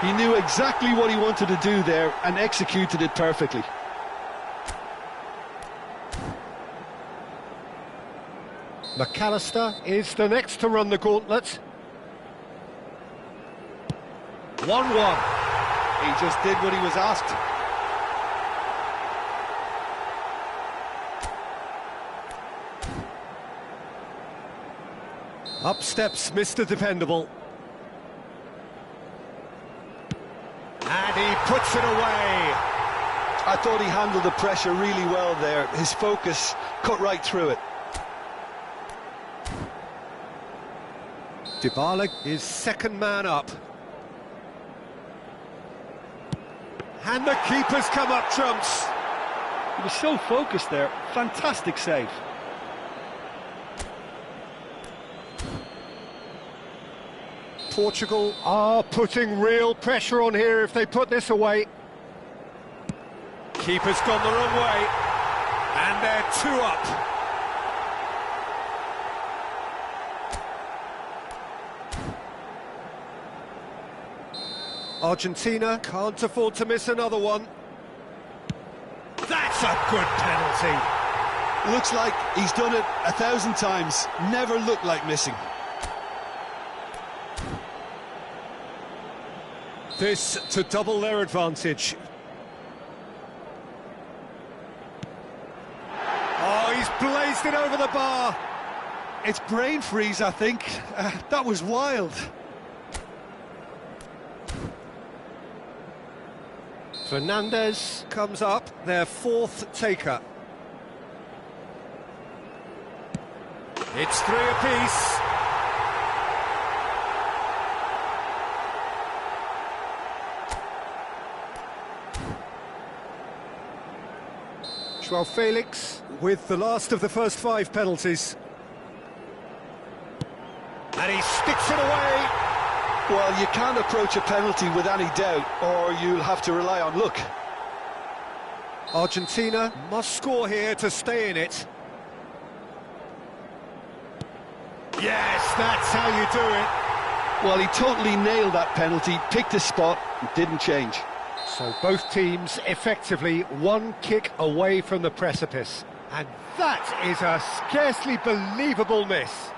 He knew exactly what he wanted to do there and executed it perfectly. McAllister is the next to run the gauntlet. 1-1. He just did what he was asked. Up steps Mr. Dependable. And he puts it away. I thought he handled the pressure really well there. His focus cut right through it. Dybala is second man up. And the keeper's come up trumps. He was so focused there. Fantastic save. Portugal are putting real pressure on here if they put this away. Keeper's gone the wrong way. And they're 2 up. Argentina can't afford to miss another one. That's a good penalty. Looks like he's done it 1,000 times. Never looked like missing. This to double their advantage. Oh, he's blazed it over the bar. It's brain freeze, I think. That was wild. Fernandez comes up, their 4th taker. It's 3 apiece. Joao Felix with the last of the first 5 penalties. And he sticks it away. Well, you can't approach a penalty with any doubt, or you'll have to rely on luck. Argentina must score here to stay in it. Yes, that's how you do it. Well, he totally nailed that penalty, picked his spot, and didn't change. So both teams effectively 1 kick away from the precipice. And that is a scarcely believable miss.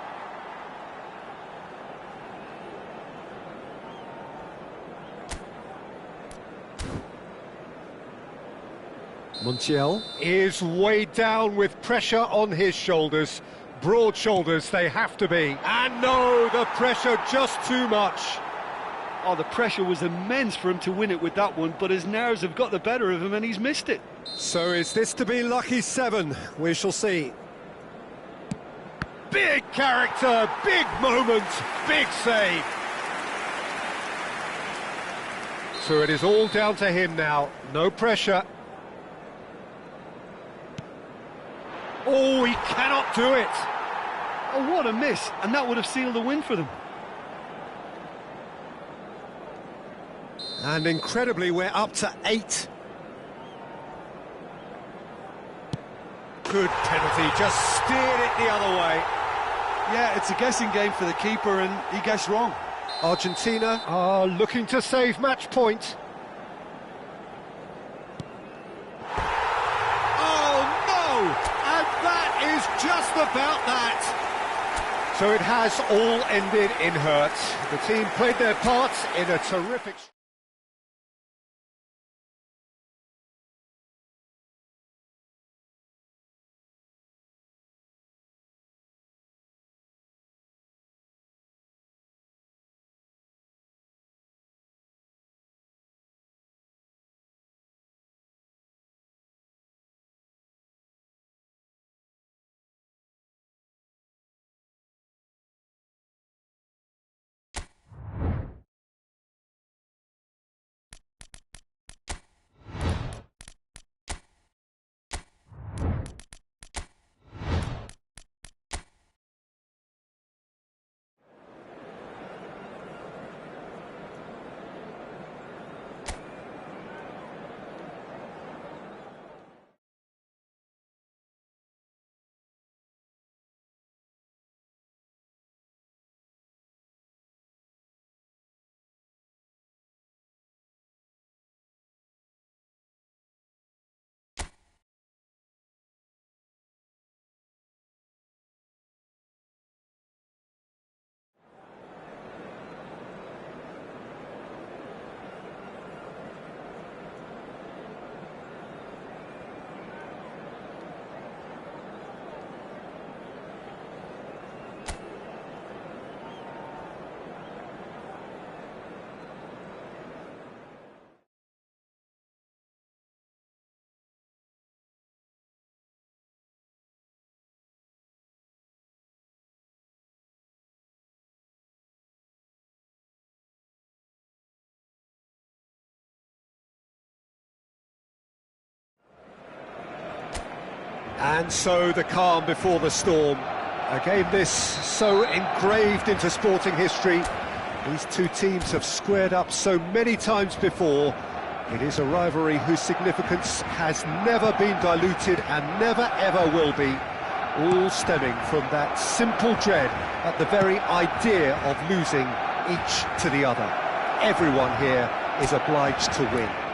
Montiel is weighed down with pressure on his shoulders. Broad shoulders they have to be. And no, the pressure just too much. Oh, the pressure was immense for him to win it with that one, but his nerves have got the better of him and he's missed it. So is this to be lucky 7? We shall see. Big character, big moment, big save. So it is all down to him now, no pressure. Oh, he cannot do it. Oh, what a miss, and that would have sealed the win for them. And incredibly, we're up to 8. Good penalty, just steered it the other way. Yeah, it's a guessing game for the keeper, and he guessed wrong. Argentina are looking to save match point. Oh, no! And that is just about that. So it has all ended in hurt. The team played their parts in a terrific... And so the calm before the storm. A game this so engraved into sporting history. These two teams have squared up so many times before. It is a rivalry whose significance has never been diluted and never ever will be. All stemming from that simple dread at the very idea of losing each to the other. Everyone here is obliged to win.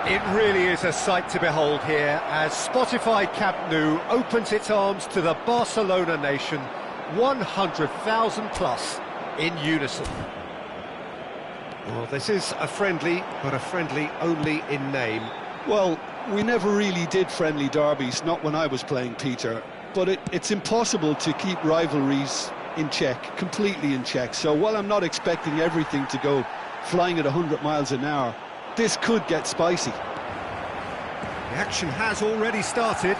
It really is a sight to behold here as Spotify Camp Nou opens its arms to the Barcelona nation, 100,000 plus in unison. Well, this is a friendly, but a friendly only in name. Well, we never really did friendly derbies, not when I was playing, Peter. But it's impossible to keep rivalries in check, completely in check. So while I'm not expecting everything to go flying at 100 miles an hour, this could get spicy. The action has already started.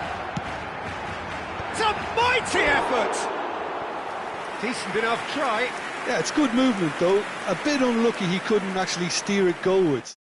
It's a mighty effort! Decent enough try. Yeah, it's good movement though. A bit unlucky he couldn't actually steer it goalwards.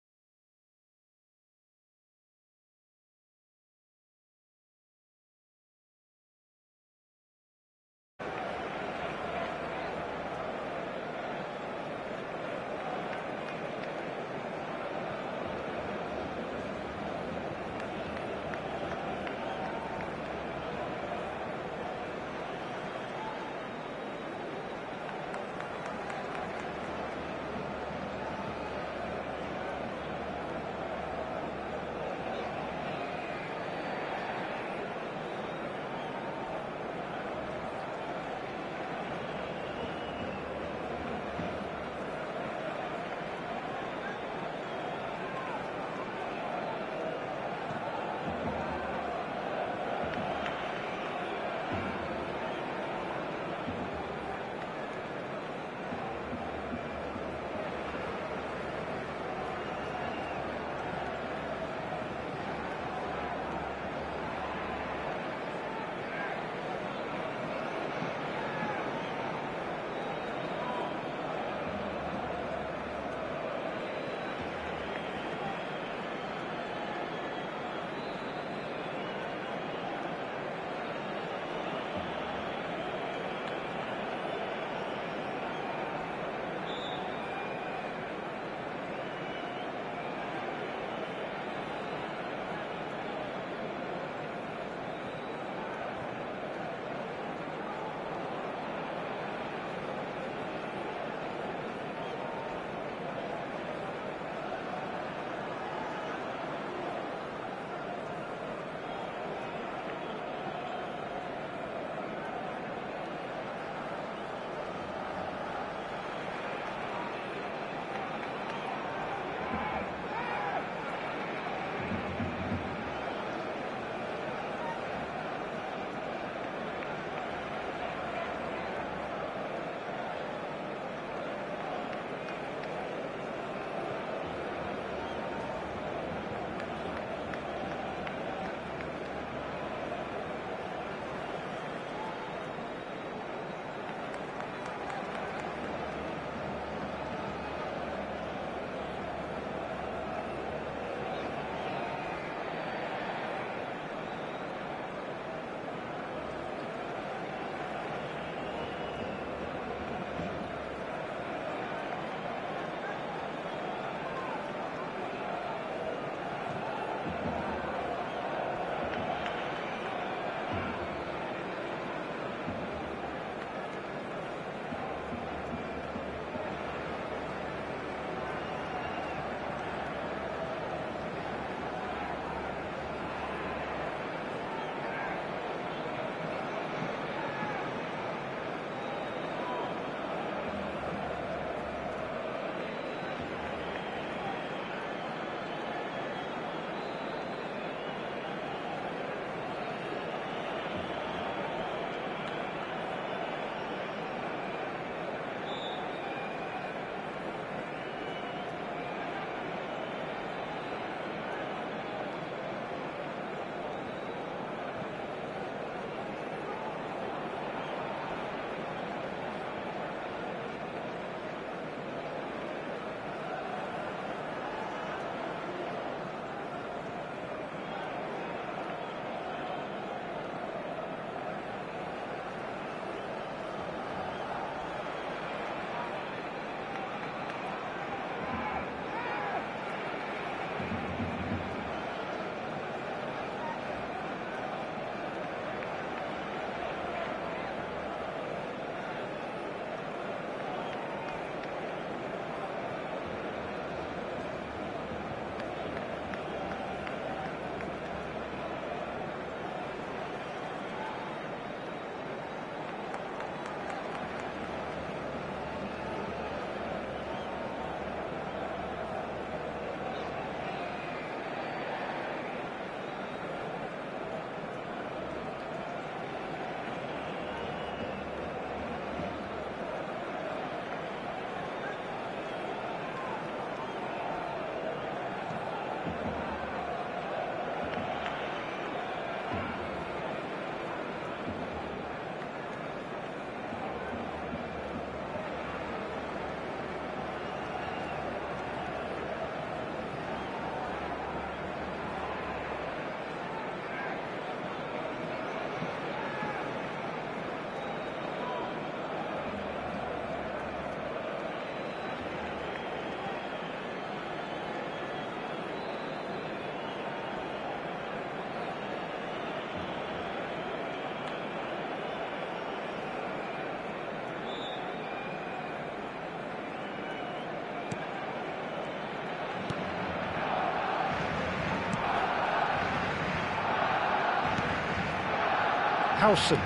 Howson.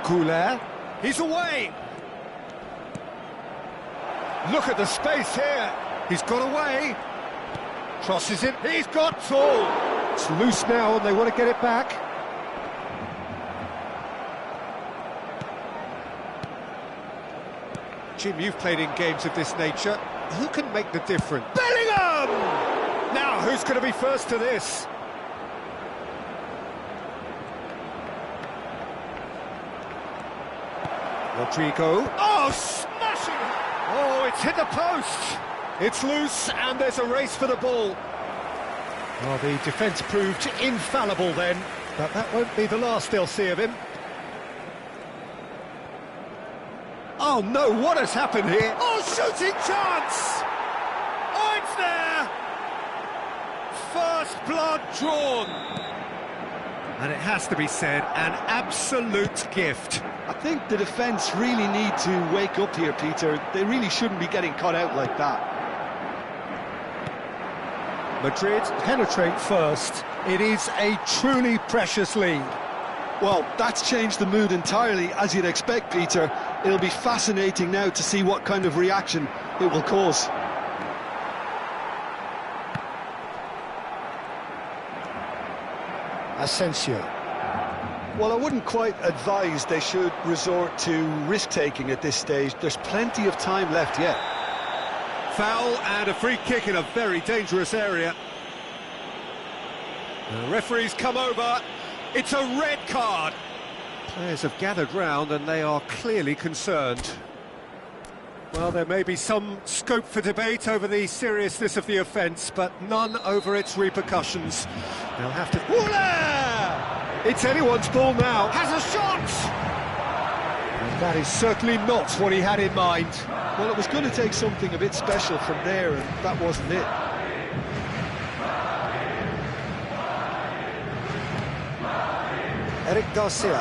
Goulet. He's away. Look at the space here. He's got away. Crosses it. He's got full. It's loose now and they want to get it back. Jim, you've played in games of this nature. Who can make the difference? Bellingham! Now, who's going to be first to this? Rodrigo. Oh, smashing! Oh, it's hit the post. It's loose, and there's a race for the ball. Well, the defence proved infallible then, but that won't be the last they'll see of him. Oh no, what has happened here? Oh, shooting chance! Oh, it's there! First blood drawn. And it has to be said, an absolute gift. I think the defence really need to wake up here, Peter. They really shouldn't be getting caught out like that. Madrid penetrate first. It is a truly precious lead. Well, that's changed the mood entirely, as you'd expect, Peter. It'll be fascinating now to see what kind of reaction it will cause. Asensio. Well, I wouldn't quite advise they should resort to risk-taking at this stage. There's plenty of time left yet. Foul and a free kick in a very dangerous area. The referee's come over. It's a red card. Players have gathered round and they are clearly concerned. Well, there may be some scope for debate over the seriousness of the offence, but none over its repercussions. They'll have to... Oula! It's anyone's ball now. Has a shot! And that is certainly not what he had in mind. Well, it was going to take something a bit special from there, and that wasn't it. Eric Garcia.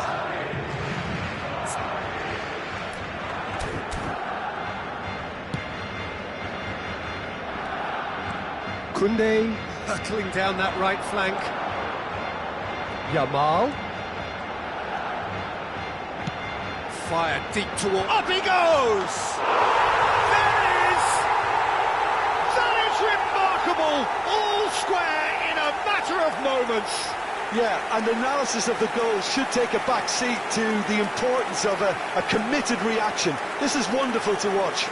Koundé hurtling down that right flank. Yamal. Fired deep toward... Up he goes! There it is! That is remarkable! All square in a matter of moments. Yeah, and analysis of the goal should take a back seat to the importance of a committed reaction. This is wonderful to watch.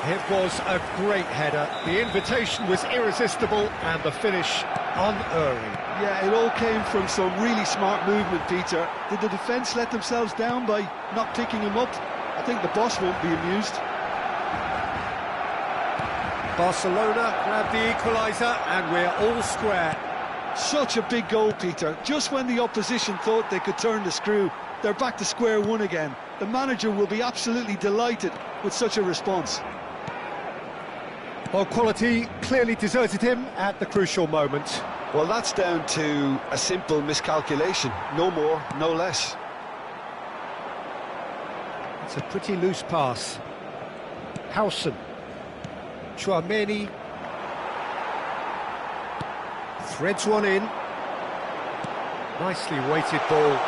It was a great header. The invitation was irresistible and the finish unerring. Yeah, it all came from some really smart movement, Peter. Did the defence let themselves down by not picking him up? I think the boss won't be amused. Barcelona grabbed the equaliser and we're all square. Such a big goal, Peter. Just when the opposition thought they could turn the screw, they're back to square one again. The manager will be absolutely delighted with such a response. Well, quality clearly deserted him at the crucial moment. Well, that's down to a simple miscalculation. No more, no less. It's a pretty loose pass. Howson. Chouameni. Threads one in. Nicely weighted ball.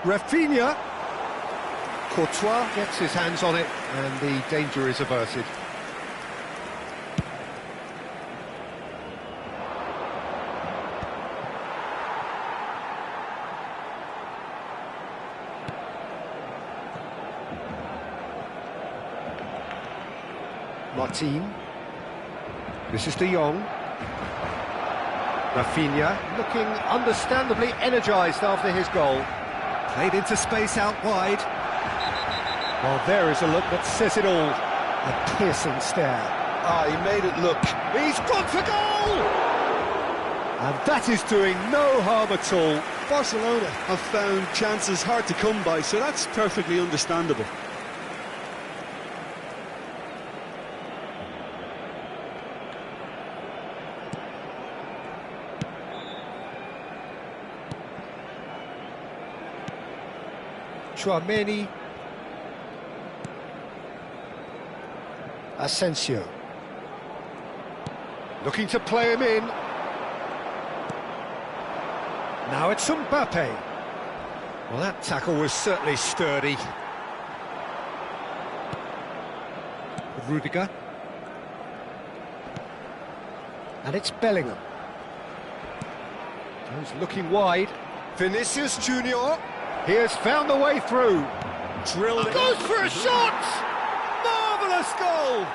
Rafinha. Courtois gets his hands on it and the danger is averted. Martin. This is De Jong. Rafinha, looking understandably energised after his goal. Played into space out wide. Well, there is a look that says it all. A piercing stare. Ah, he made it look. He's gone for goal! And that is doing no harm at all. Barcelona have found chances hard to come by, so that's perfectly understandable. Chouameni. Asensio. Looking to play him in. Now it's Mbappe. Well, that tackle was certainly sturdy. Rudiger. And it's Bellingham. He's looking wide. Vinicius Junior. He has found a way through. Drilled it. Goes for a shot! Marvellous goal!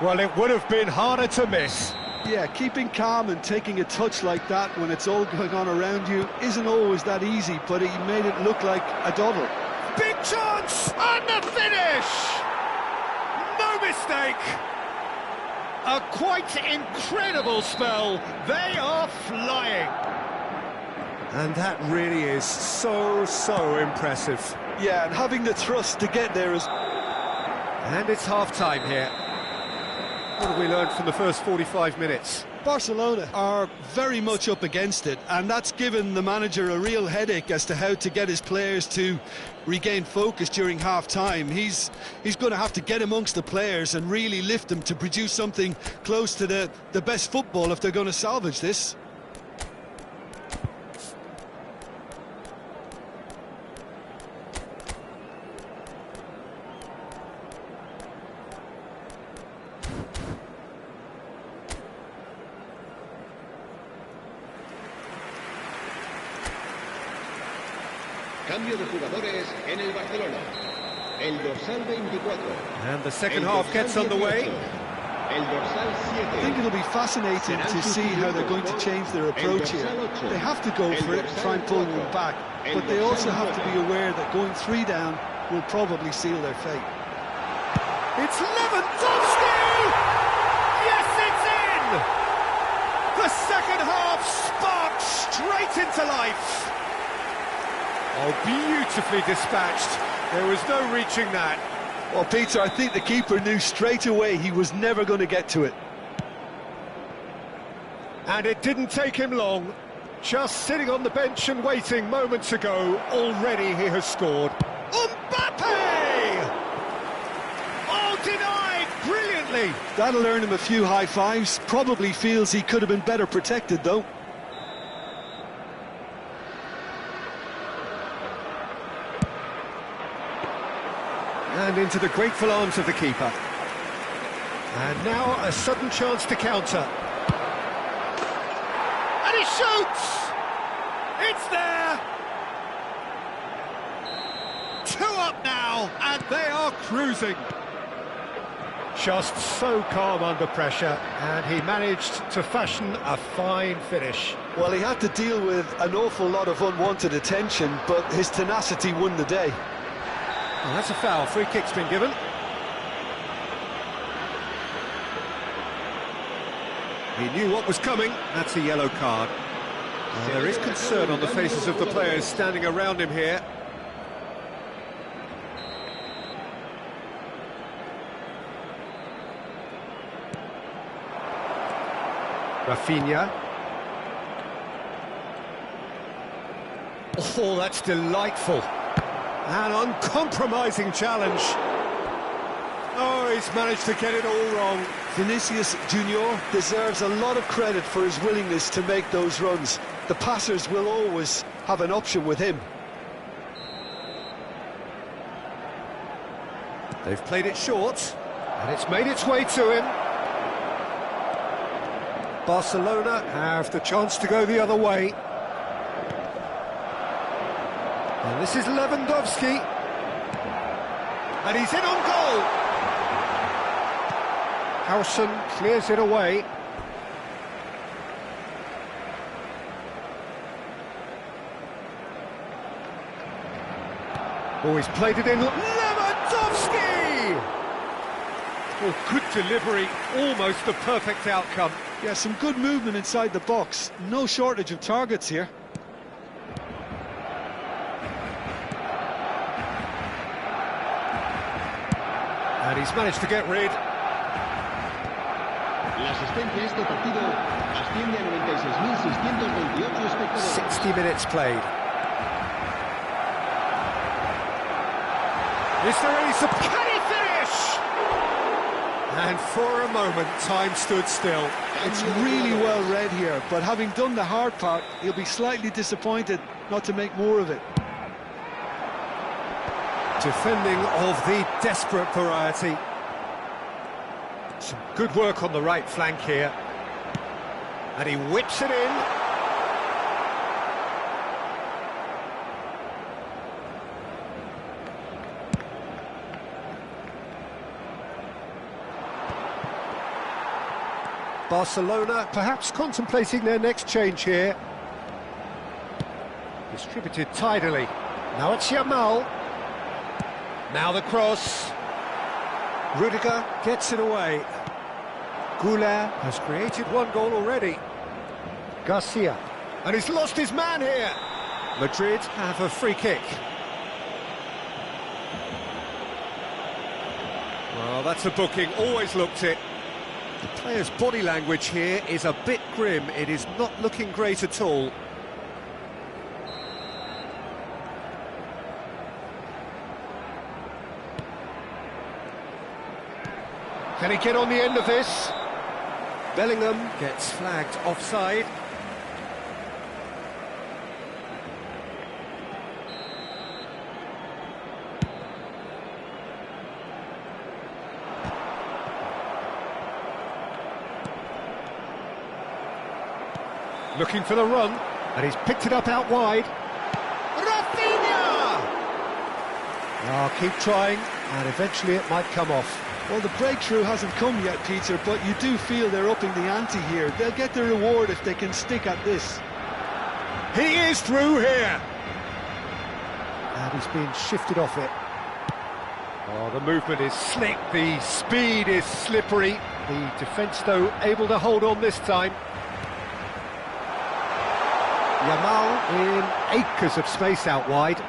Well, it would have been harder to miss. Yeah, keeping calm and taking a touch like that when it's all going on around you isn't always that easy, but he made it look like a doddle. Big chance! And the finish! No mistake! A quite incredible spell. They are flying. And that really is so impressive. Yeah, and having the thrust to get there is... And it's half-time here. What have we learned from the first 45 minutes? Barcelona are very much up against it, and that's given the manager a real headache as to how to get his players to regain focus during half-time. He's going to have to get amongst the players and really lift them to produce something close to the best football if they're going to salvage this. Cambio de jugadores en el Barcelona. El dorsal 24. And the second half gets underway. El dorsal 7. I think it'll be fascinating to see how they're going to change their approach here. They have to go for it, try and pull one back, but they also have to be aware that going 3 down will probably seal their fate. It's Lewandowski! Yes, it's in! The second half sparked straight into life. Oh, beautifully dispatched. There was no reaching that. Well, Peter, I think the keeper knew straight away he was never going to get to it. And it didn't take him long. Just sitting on the bench and waiting moments ago, already he has scored. Mbappe! Oh, denied brilliantly. That'll earn him a few high fives. Probably feels he could have been better protected, though. And into the grateful arms of the keeper. And now a sudden chance to counter. And he shoots! It's there! 2 up now, and they are cruising. Just so calm under pressure, and he managed to fashion a fine finish. Well, he had to deal with an awful lot of unwanted attention, but his tenacity won the day. Well, that's a foul. Free kick's been given. He knew what was coming. That's a yellow card. There is concern on the faces of the players standing around him here. Rafinha. Oh, that's delightful. An uncompromising challenge. Oh, he's managed to get it all wrong. Vinicius Junior deserves a lot of credit for his willingness to make those runs. The passers will always have an option with him. They've played it short, and it's made its way to him. Barcelona have the chance to go the other way. And this is Lewandowski. And he's in on goal. Howson clears it away. Oh, he's played it in. Lewandowski! Oh, good delivery, almost the perfect outcome. Yeah, some good movement inside the box. No shortage of targets here. And he's managed to get rid. La asistencia a este partido asciende a 96.628 espectadores. 60 minutes played. Is there any can he finish? And for a moment, time stood still. It's really well read here, but having done the hard part, he'll be slightly disappointed not to make more of it. Defending of the desperate variety. Some good work on the right flank here. And he whips it in. Barcelona perhaps contemplating their next change here. Distributed tidily. Now it's Yamal. Now the cross. Rudiger gets it away. Goulart has created one goal already. Garcia. And he's lost his man here. Madrid have a free kick. Well, that's a booking, always looked it. The player's body language here is a bit grim. It is not looking great at all. Can he get on the end of this? Bellingham gets flagged offside. Looking for the run, and he's picked it up out wide. Rafinha! Oh, keep trying, and eventually it might come off. Well, the breakthrough hasn't come yet, Peter, but you do feel they're upping the ante here. They'll get the reward if they can stick at this. He is through here! And he's being shifted off it. Oh, the movement is slick, the speed is slippery. The defence, though, able to hold on this time. Yamal in acres of space out wide.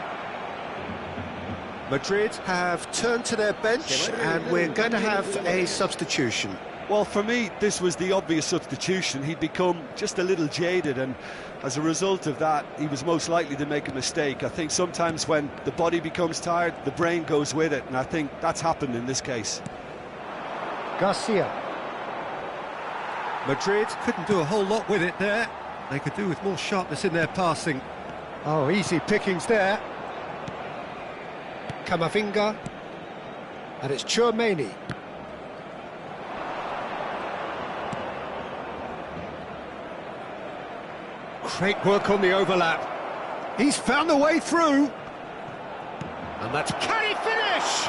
Madrid have turned to their bench and we're going to have a substitution. Well, for me, this was the obvious substitution. He'd become just a little jaded, and as a result of that, he was most likely to make a mistake. I think sometimes when the body becomes tired, the brain goes with it, and I think that's happened in this case. Garcia. Madrid couldn't do a whole lot with it there. They could do with more sharpness in their passing. Oh, easy pickings there. Camavinga. And it's Tchouaméni. Great work on the overlap. He's found the way through. And that's... Can he finish?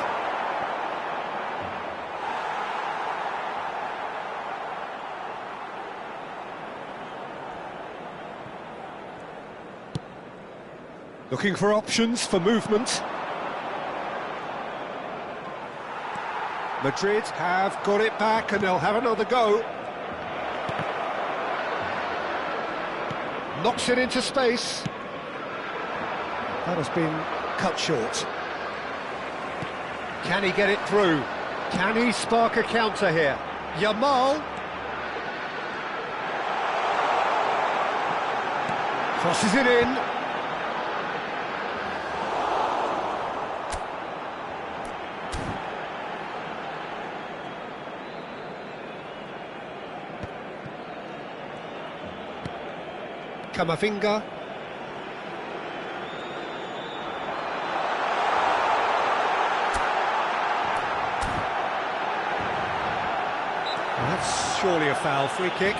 Looking for options for movement. Madrid have got it back and they'll have another go. Knocks it into space. That has been cut short. Can he get it through? Can he spark a counter here? Yamal. Crosses it in. Camavinga. Well, that's surely a foul. Free kick.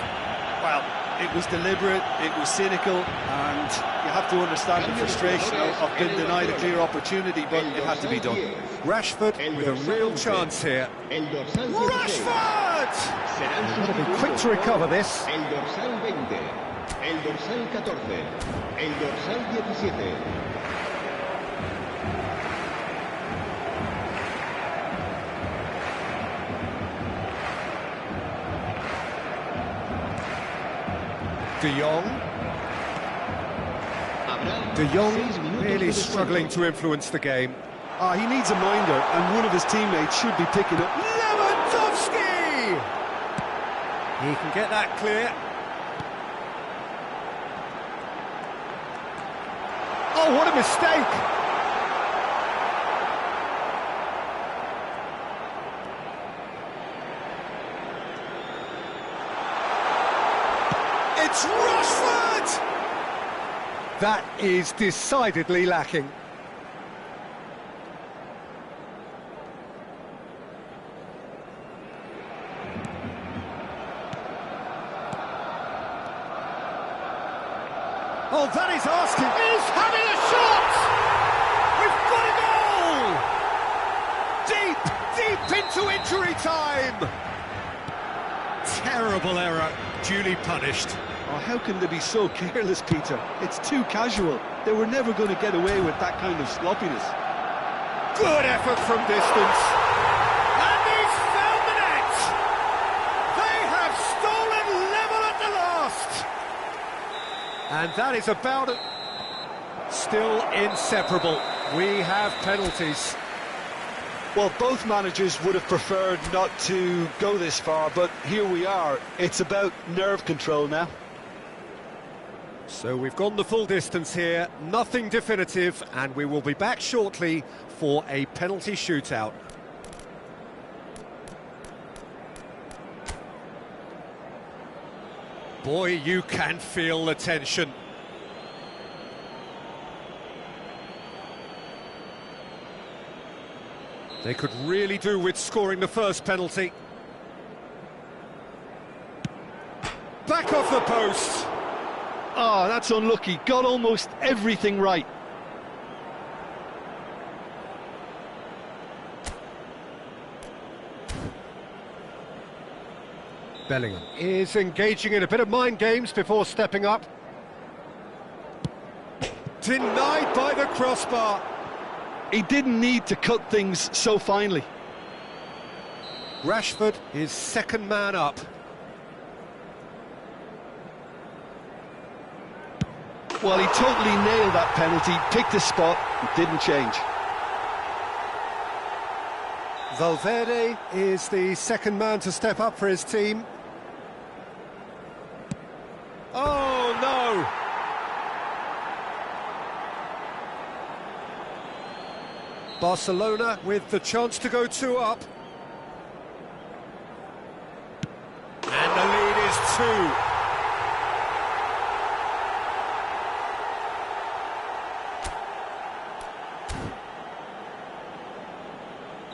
Well, it was deliberate, it was cynical, and you have to understand the frustration of being denied a clear opportunity, but it had to be done. Rashford with a real chance here. Rashford! Serán They've got to be sustituidos quick to recover por this. El dorsal 20, el dorsal 14, el dorsal 17. De Jong. Habrá De Jong 6 minutos really de struggling descuento. to influence the game. He needs a minder, and one of his teammates should be picking up. Lewandowski! He can get that clear. Oh, what a mistake! It's Rashford! That is decidedly lacking. Oh, that is asking. He's having a shot! We've got a goal! Deep into injury time! Terrible error, duly punished. Oh, how can they be so careless, Peter? It's too casual. They were never going to get away with that kind of sloppiness. Good effort from distance. And he's found the net! They have stolen level at the last! And that is about it. Still inseparable. We have penalties. Well, both managers would have preferred not to go this far, but here we are. It's about nerve control now. So we've gone the full distance here, nothing definitive, and we will be back shortly for a penalty shootout. Boy, you can feel the tension. They could really do with scoring the first penalty. Back off the post. Oh, that's unlucky. Got almost everything right. Bellingham is engaging in a bit of mind games before stepping up. Denied by the crossbar. He didn't need to cut things so finely. Rashford is second man up. Well, he totally nailed that penalty, picked a spot, didn't change. Valverde is the second man to step up for his team. Oh, no! Barcelona with the chance to go 2 up. And the lead is 2.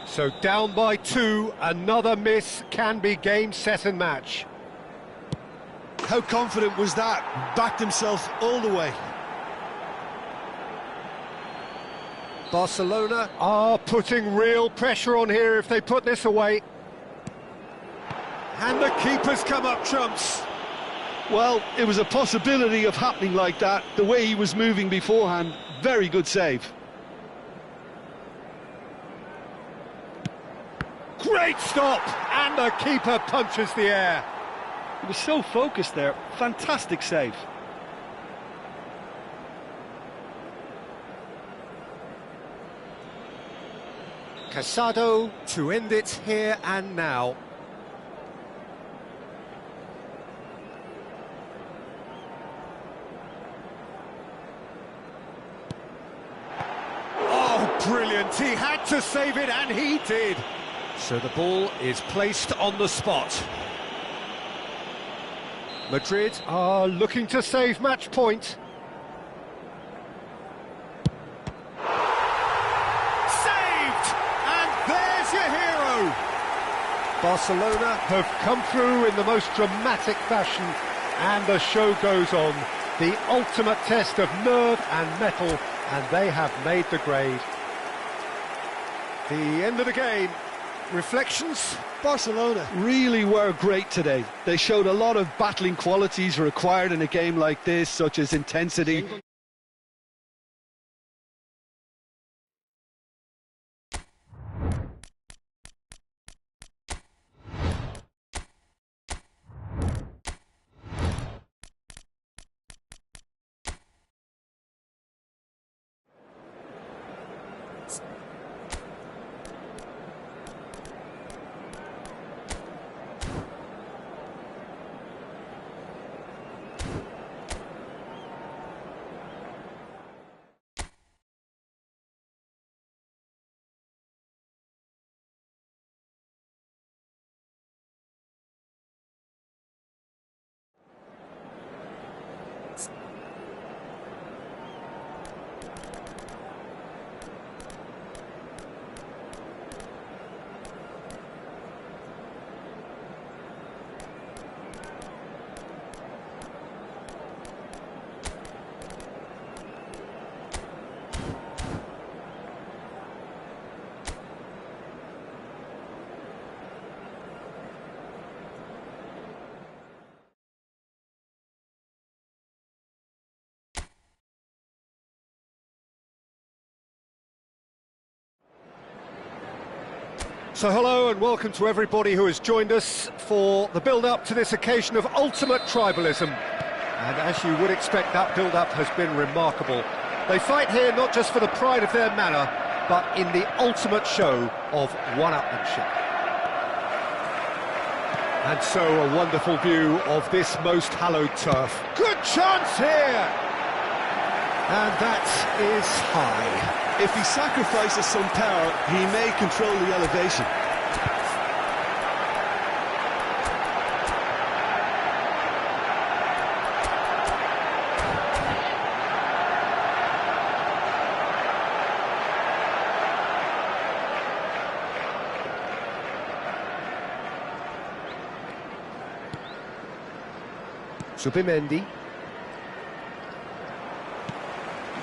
So down by 2, another miss can be game, set and match. How confident was that? Backed himself all the way. Barcelona are putting real pressure on here if they put this away. And the keeper's come up trumps. Well, it was a possibility of happening like that, the way he was moving beforehand. Very good save. Great stop! And the keeper punches the air. He was so focused there. Fantastic save. Casado to end it here and now. Oh, brilliant! He had to save it, and he did. So the ball is placed on the spot. Madrid are looking to save match point. Saved! And there's your hero! Barcelona have come through in the most dramatic fashion, and the show goes on. The ultimate test of nerve and mettle, and they have made the grade. The end of the game. reflections? Barcelona really were great today. They showed a lot of battling qualities required in a game like this, such as intensity. So hello and welcome to everybody who has joined us for the build-up to this occasion of ultimate tribalism. And as you would expect, that build-up has been remarkable. They fight here not just for the pride of their manor, but in the ultimate show of one-upmanship. And so a wonderful view of this most hallowed turf. Good chance here! And that is high. If he sacrifices some power, he may control the elevation. Zubimendi.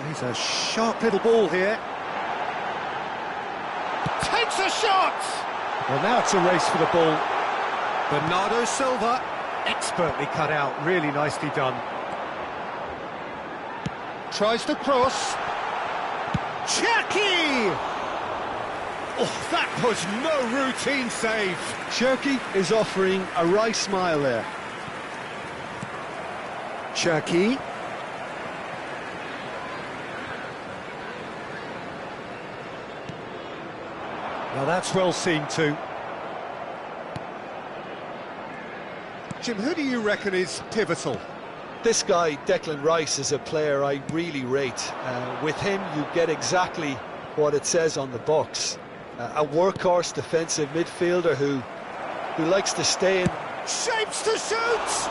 He's a sharp little ball here. Takes a shot! Well, now it's a race for the ball. Bernardo Silva, expertly cut out, really nicely done. Tries to cross. Cherki! Oh, that was no routine save. Cherki is offering a right smile there. Cherki. Well, that's well seen too. Jim, who do you reckon is pivotal? This guy, Declan Rice, is a player I really rate. With him, you get exactly what it says on the box. A workhorse defensive midfielder who likes to stay in. Shapes to shoot!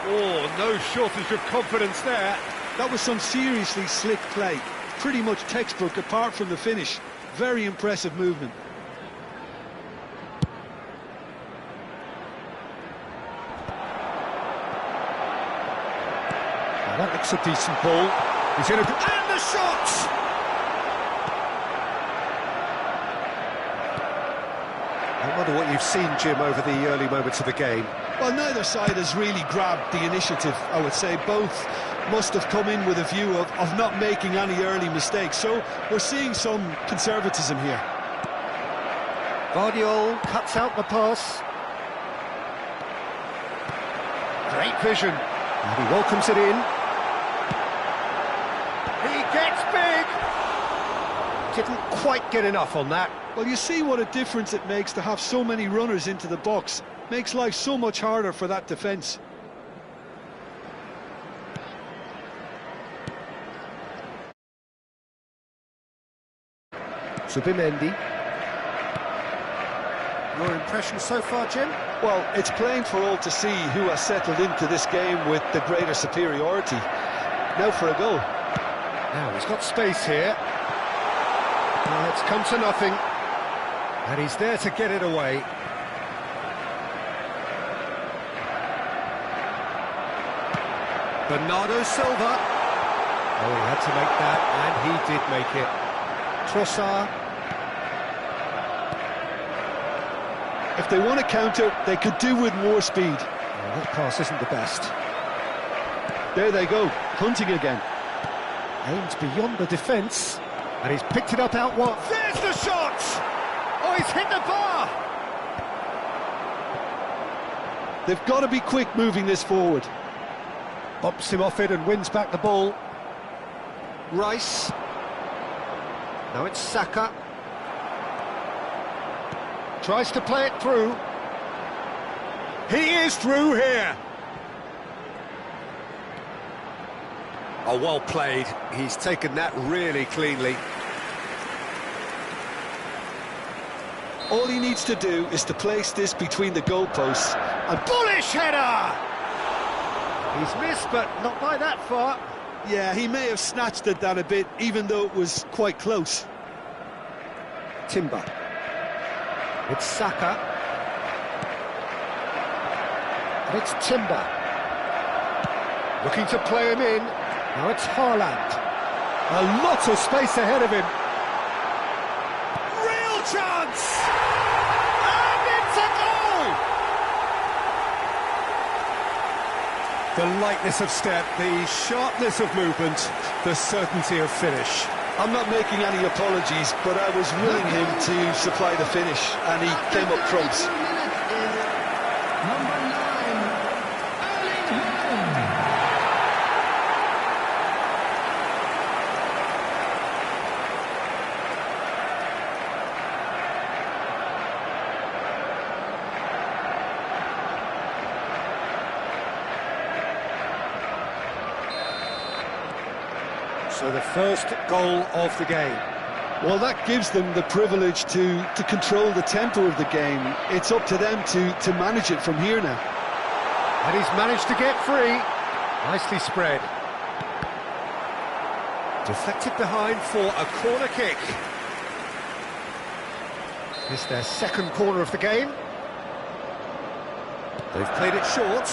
Oh, no shortage of confidence there. That was some seriously slick play. Pretty much textbook apart from the finish. Very impressive movement. Well, that looks a decent ball. He's in a... And the shot! I wonder what you've seen, Jim, over the early moments of the game. Well, neither side has really grabbed the initiative, I would say. Both must have come in with a view of not making any early mistakes. So we're seeing some conservatism here. Guardiola cuts out the pass. Great vision. And he welcomes it in. He gets big. Didn't quite get enough on that. Well, you see what a difference it makes to have so many runners into the box. Makes life so much harder for that defence. Zubimendi. Your impression so far, Jim? Well, it's plain for all to see who has settled into this game with the greater superiority. Now for a goal. Now he's got space here. Well, it's come to nothing. And he's there to get it away. Bernardo Silva. Oh, he had to make that, and he did make it. Trossard. If they want to counter, they could do with more speed. Well, that pass isn't the best. There they go, hunting again. Aims beyond the defence, and he's picked it up out wide. There's the shot! Oh, he's hit the bar! They've got to be quick moving this forward. Bumps him off it and wins back the ball. Rice. Now it's Saka. Tries to play it through. He is through here. Oh, well played. He's taken that really cleanly. All he needs to do is to place this between the goalposts. A bullish header! He's missed, but not by that far. Yeah, he may have snatched it down a bit, even though it was quite close. Timber. It's Saka. And it's Timber. Looking to play him in. Now it's Haaland. A lot of space ahead of him. Real chance! And it's a goal! The lightness of step, the sharpness of movement, the certainty of finish. I'm not making any apologies, but I was willing him to supply the finish, and he came up trumps. Number 9, Erling Haaland. So the first goal of the game. Well, that gives them the privilege to control the tempo of the game. It's up to them to manage it from here now. And he's managed to get free. Nicely spread. Deflected behind for a corner kick. It's their second corner of the game. They've played it short.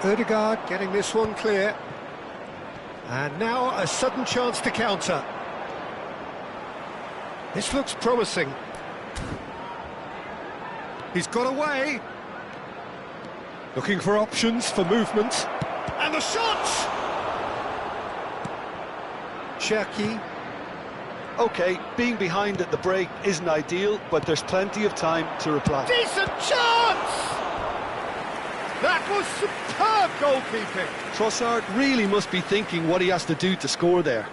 Ødegaard getting this one clear. And now a sudden chance to counter. This looks promising. He's got away. Looking for options for movement. And the shot! Cherki. OK, being behind at the break isn't ideal, but there's plenty of time to reply. Decent chance! That was superb goalkeeping. Trossard really must be thinking what he has to do to score there.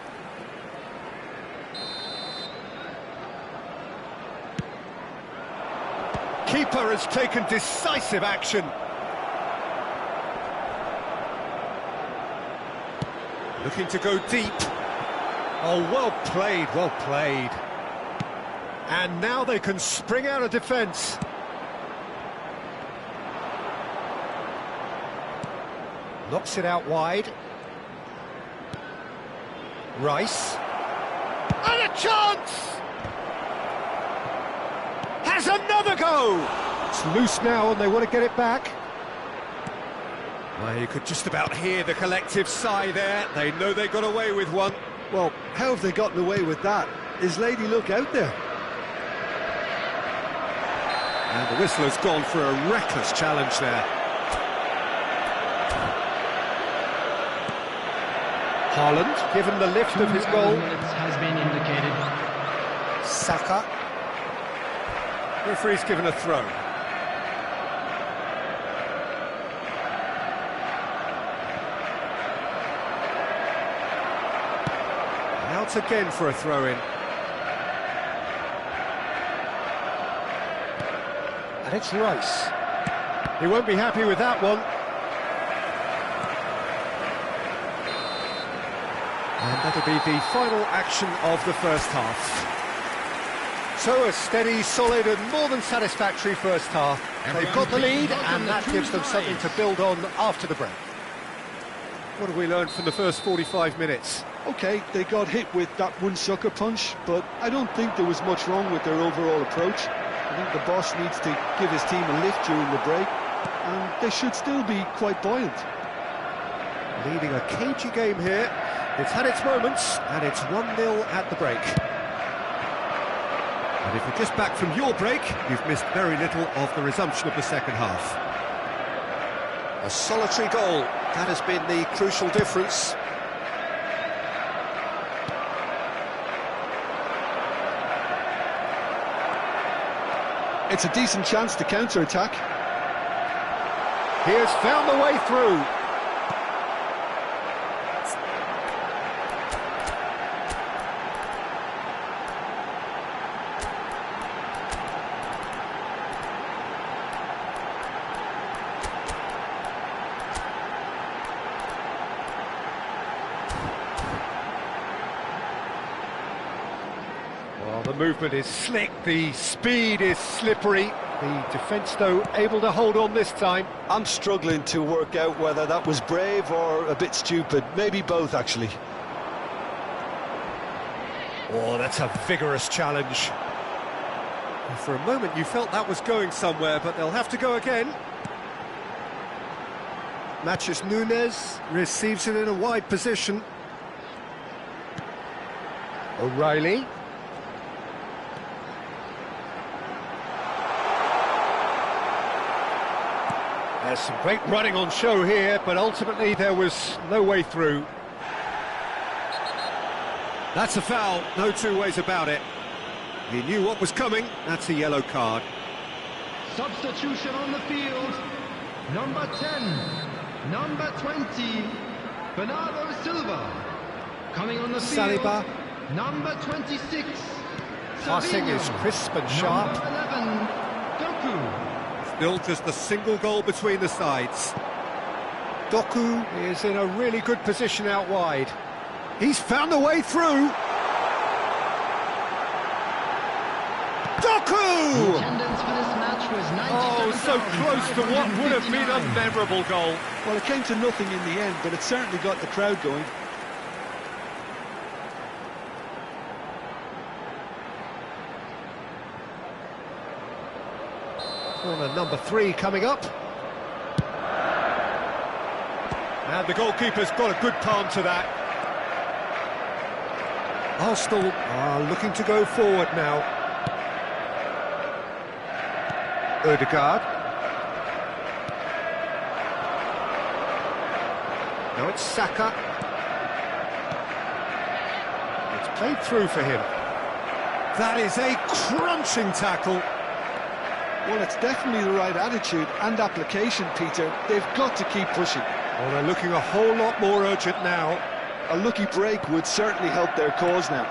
Keeper has taken decisive action. Looking to go deep. Oh, well played, well played. And now they can spring out of defence. Knocks it out wide. Rice. And a chance! Has another go! It's loose now and they want to get it back. Well, you could just about hear the collective sigh there. They know they got away with one. Well, how have they gotten away with that? Is Lady Luck out there? And the whistle has gone for a reckless challenge there. Haaland, given the lift of his goal. Has been indicated. Saka. Referee's given a throw. Out again for a throw-in. And it's Rice. He won't be happy with that one. And that'll be the final action of the first half. So a steady, solid and more than satisfactory first half. They've got the lead and that gives them something to build on after the break. What have we learned from the first 45 minutes? OK, they got hit with that one sucker punch, but I don't think there was much wrong with their overall approach. I think the boss needs to give his team a lift during the break, and they should still be quite buoyant. Leading a cagey game here. It's had its moments, and it's 1-0 at the break. And And if you're just back from your break, you've missed very little of the resumption of the second half. A solitary goal, that has been the crucial difference. It's a decent chance to counter-attack. He has found the way through. Well, the movement is slick, the speed is slippery. The defence, though, able to hold on this time. I'm struggling to work out whether that was brave or a bit stupid. Maybe both, actually. Oh, that's a vigorous challenge. For a moment you felt that was going somewhere, but they'll have to go again. Matches Nunes, receives it in a wide position. O'Reilly. There's some great running on show here, but ultimately there was no way through. That's a foul, no two ways about it. He knew what was coming, that's a yellow card. Substitution on the field. Number 10, number 20, Bernardo Silva. Coming on the field, Saliba. number 26, Passing is crisp and sharp. Number 11, Doku. Still just a single goal between the sides. Doku is in a really good position out wide. He's found a way through. Doku! Attendance for this match was Oh, so close to what would have been a memorable goal. Well, it came to nothing in the end, but it certainly got the crowd going. Corner number 3 coming up. And the goalkeeper's got a good palm to that. Arsenal are looking to go forward now. Ødegaard. Now it's Saka. It's played through for him. That is a crunching tackle. Well, it's definitely the right attitude and application, Peter. They've got to keep pushing. Well, they're looking a whole lot more urgent now. A lucky break would certainly help their cause now.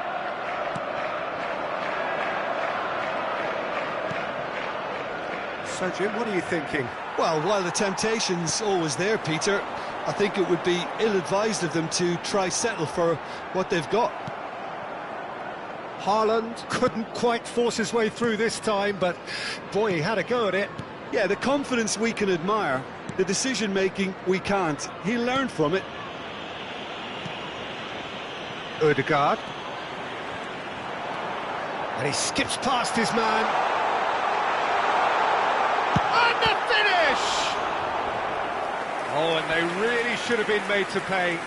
So, Jim, what are you thinking? Well, while the temptation's always there, Peter, I think it would be ill-advised of them to try settle for what they've got. Haaland couldn't quite force his way through this time, but boy, he had a go at it. Yeah, the confidence we can admire, the decision-making we can't. He learned from it. Ødegaard. And he skips past his man. And the finish! Oh, and they really should have been made to pay.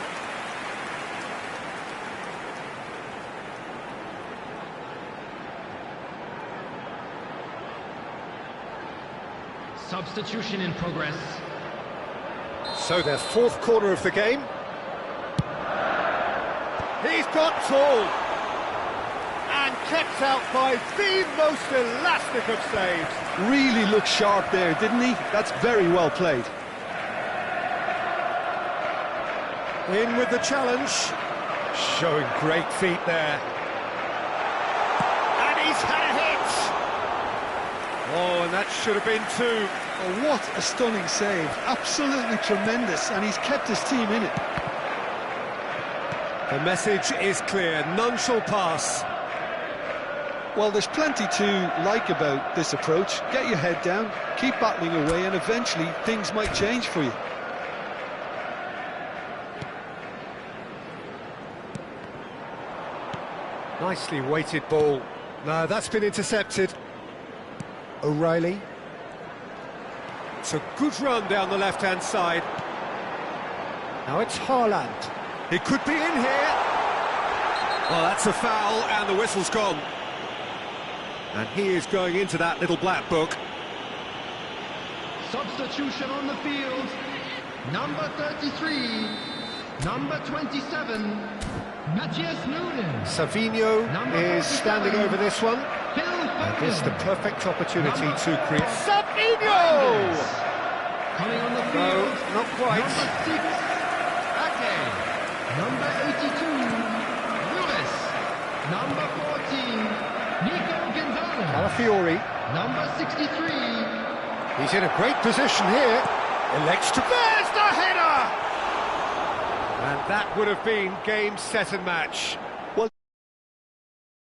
Substitution in progress. So their fourth corner of the game. He's got tall and kept out by the most elastic of saves. Really looked sharp there, didn't he? That's very well played. In with the challenge. Showing great feet there. And he's had a hit. Oh, and that should have been 2. Oh, what a stunning save. Absolutely tremendous, and he's kept his team in it. The message is clear, none shall pass. Well, there's plenty to like about this approach. Get your head down, keep battling away, and eventually things might change for you. Nicely weighted ball. No, that's been intercepted. O'Reilly. It's a good run down the left-hand side. Now it's Haaland. He could be in here. Well, that's a foul, and the whistle's gone. And he is going into that little black book. Substitution on the field. Number 33, number 27, Matthias Nunes. Savinho is standing over this one. And This is the perfect opportunity to create. Savinho! Coming on the No, field. not quite. Number 6, Ake. Number 82, Lewis. Number 14, Nico Gonzalez. Calafiori. Number 63. He's in a great position here. Elects to... There's the header! And that would have been game, set and match. Well,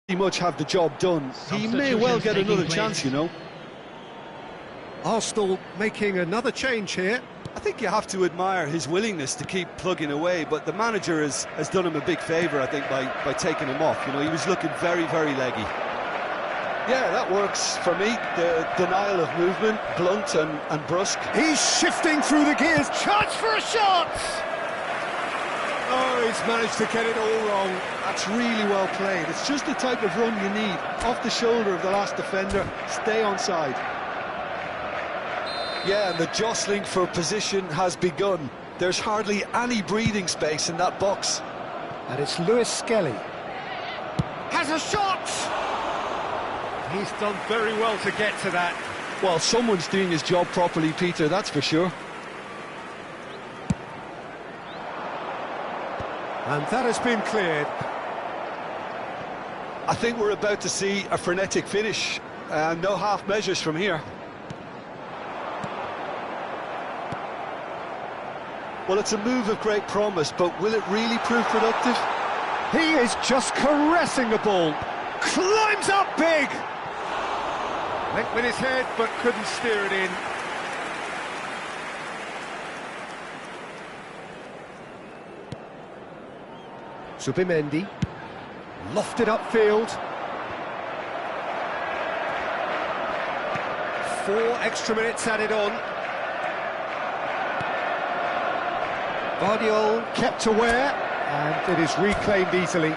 pretty much have the job done. He may well get another chance, you know. Arsenal making another change here. I think you have to admire his willingness to keep plugging away, but the manager has done him a big favour, I think, by taking him off. You know, he was looking very, very leggy. Yeah, that works for me. The denial of movement, blunt and brusque. He's shifting through the gears. Chance for a shot! Oh, he's managed to get it all wrong. That's really well played. It's just the type of run you need. Off the shoulder of the last defender, stay onside. Yeah, and the jostling for position has begun. There's hardly any breathing space in that box. And it's Lewis Skelly. Has a shot! He's done very well to get to that. Well, someone's doing his job properly, Peter, that's for sure. And that has been cleared. I think we're about to see a frenetic finish. No half measures from here. Well, it's a move of great promise, but will it really prove productive? He is just caressing the ball. Climbs up big. Went with his head, but couldn't steer it in. Subimendi. Lofted upfield. 4 extra minutes added on. Guardiol kept aware, and it is reclaimed easily.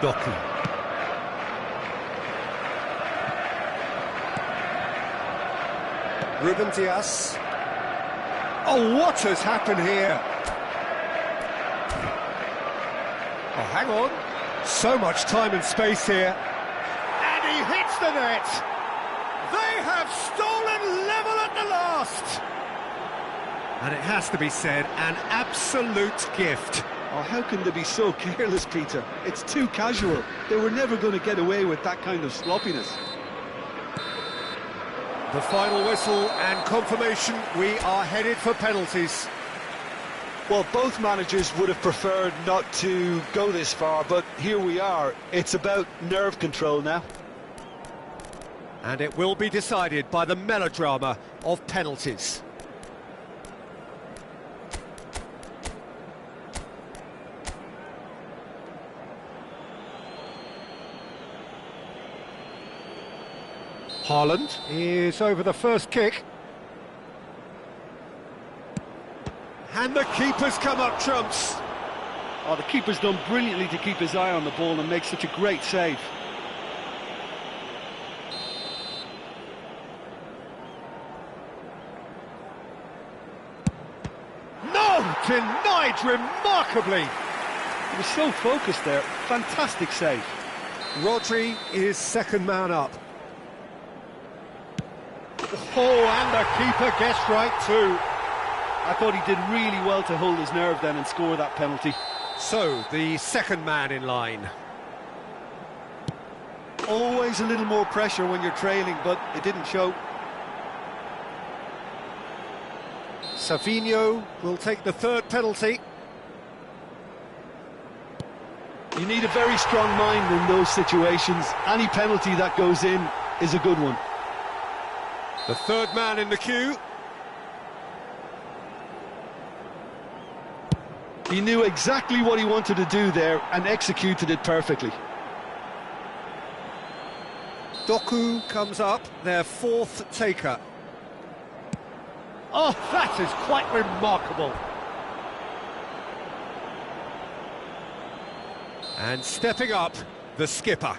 Doku. Ruben Dias. Oh, what has happened here? Oh, hang on. So much time and space here. And he hits the net. They have stolen level at the last. And it has to be said, an absolute gift. Oh, how can they be so careless, Peter? It's too casual. They were never going to get away with that kind of sloppiness. The final whistle and confirmation, we are headed for penalties. Well, both managers would have preferred not to go this far, but here we are. It's about nerve control now. And it will be decided by the melodrama of penalties. Haaland is over the first kick. And the keeper's come up trumps. Oh, the keeper's done brilliantly to keep his eye on the ball and make such a great save. No! Denied remarkably! He was so focused there. Fantastic save. Rodri is second man up. Oh, and the keeper gets right too. I thought he did really well to hold his nerve then and score that penalty. So, the second man in line. Always a little more pressure when you're trailing, but it didn't show. Savinho will take the third penalty. You need a very strong mind in those situations. Any penalty that goes in is a good one. The third man in the queue. He knew exactly what he wanted to do there and executed it perfectly. Doku comes up, their fourth taker. Oh, that is quite remarkable. And stepping up, the skipper.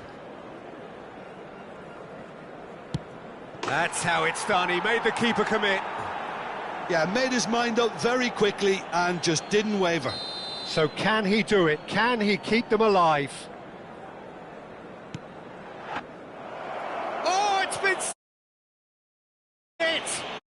That's how it's done. He made the keeper commit. Yeah, made his mind up very quickly and just didn't waver. So can he do it? Can he keep them alive?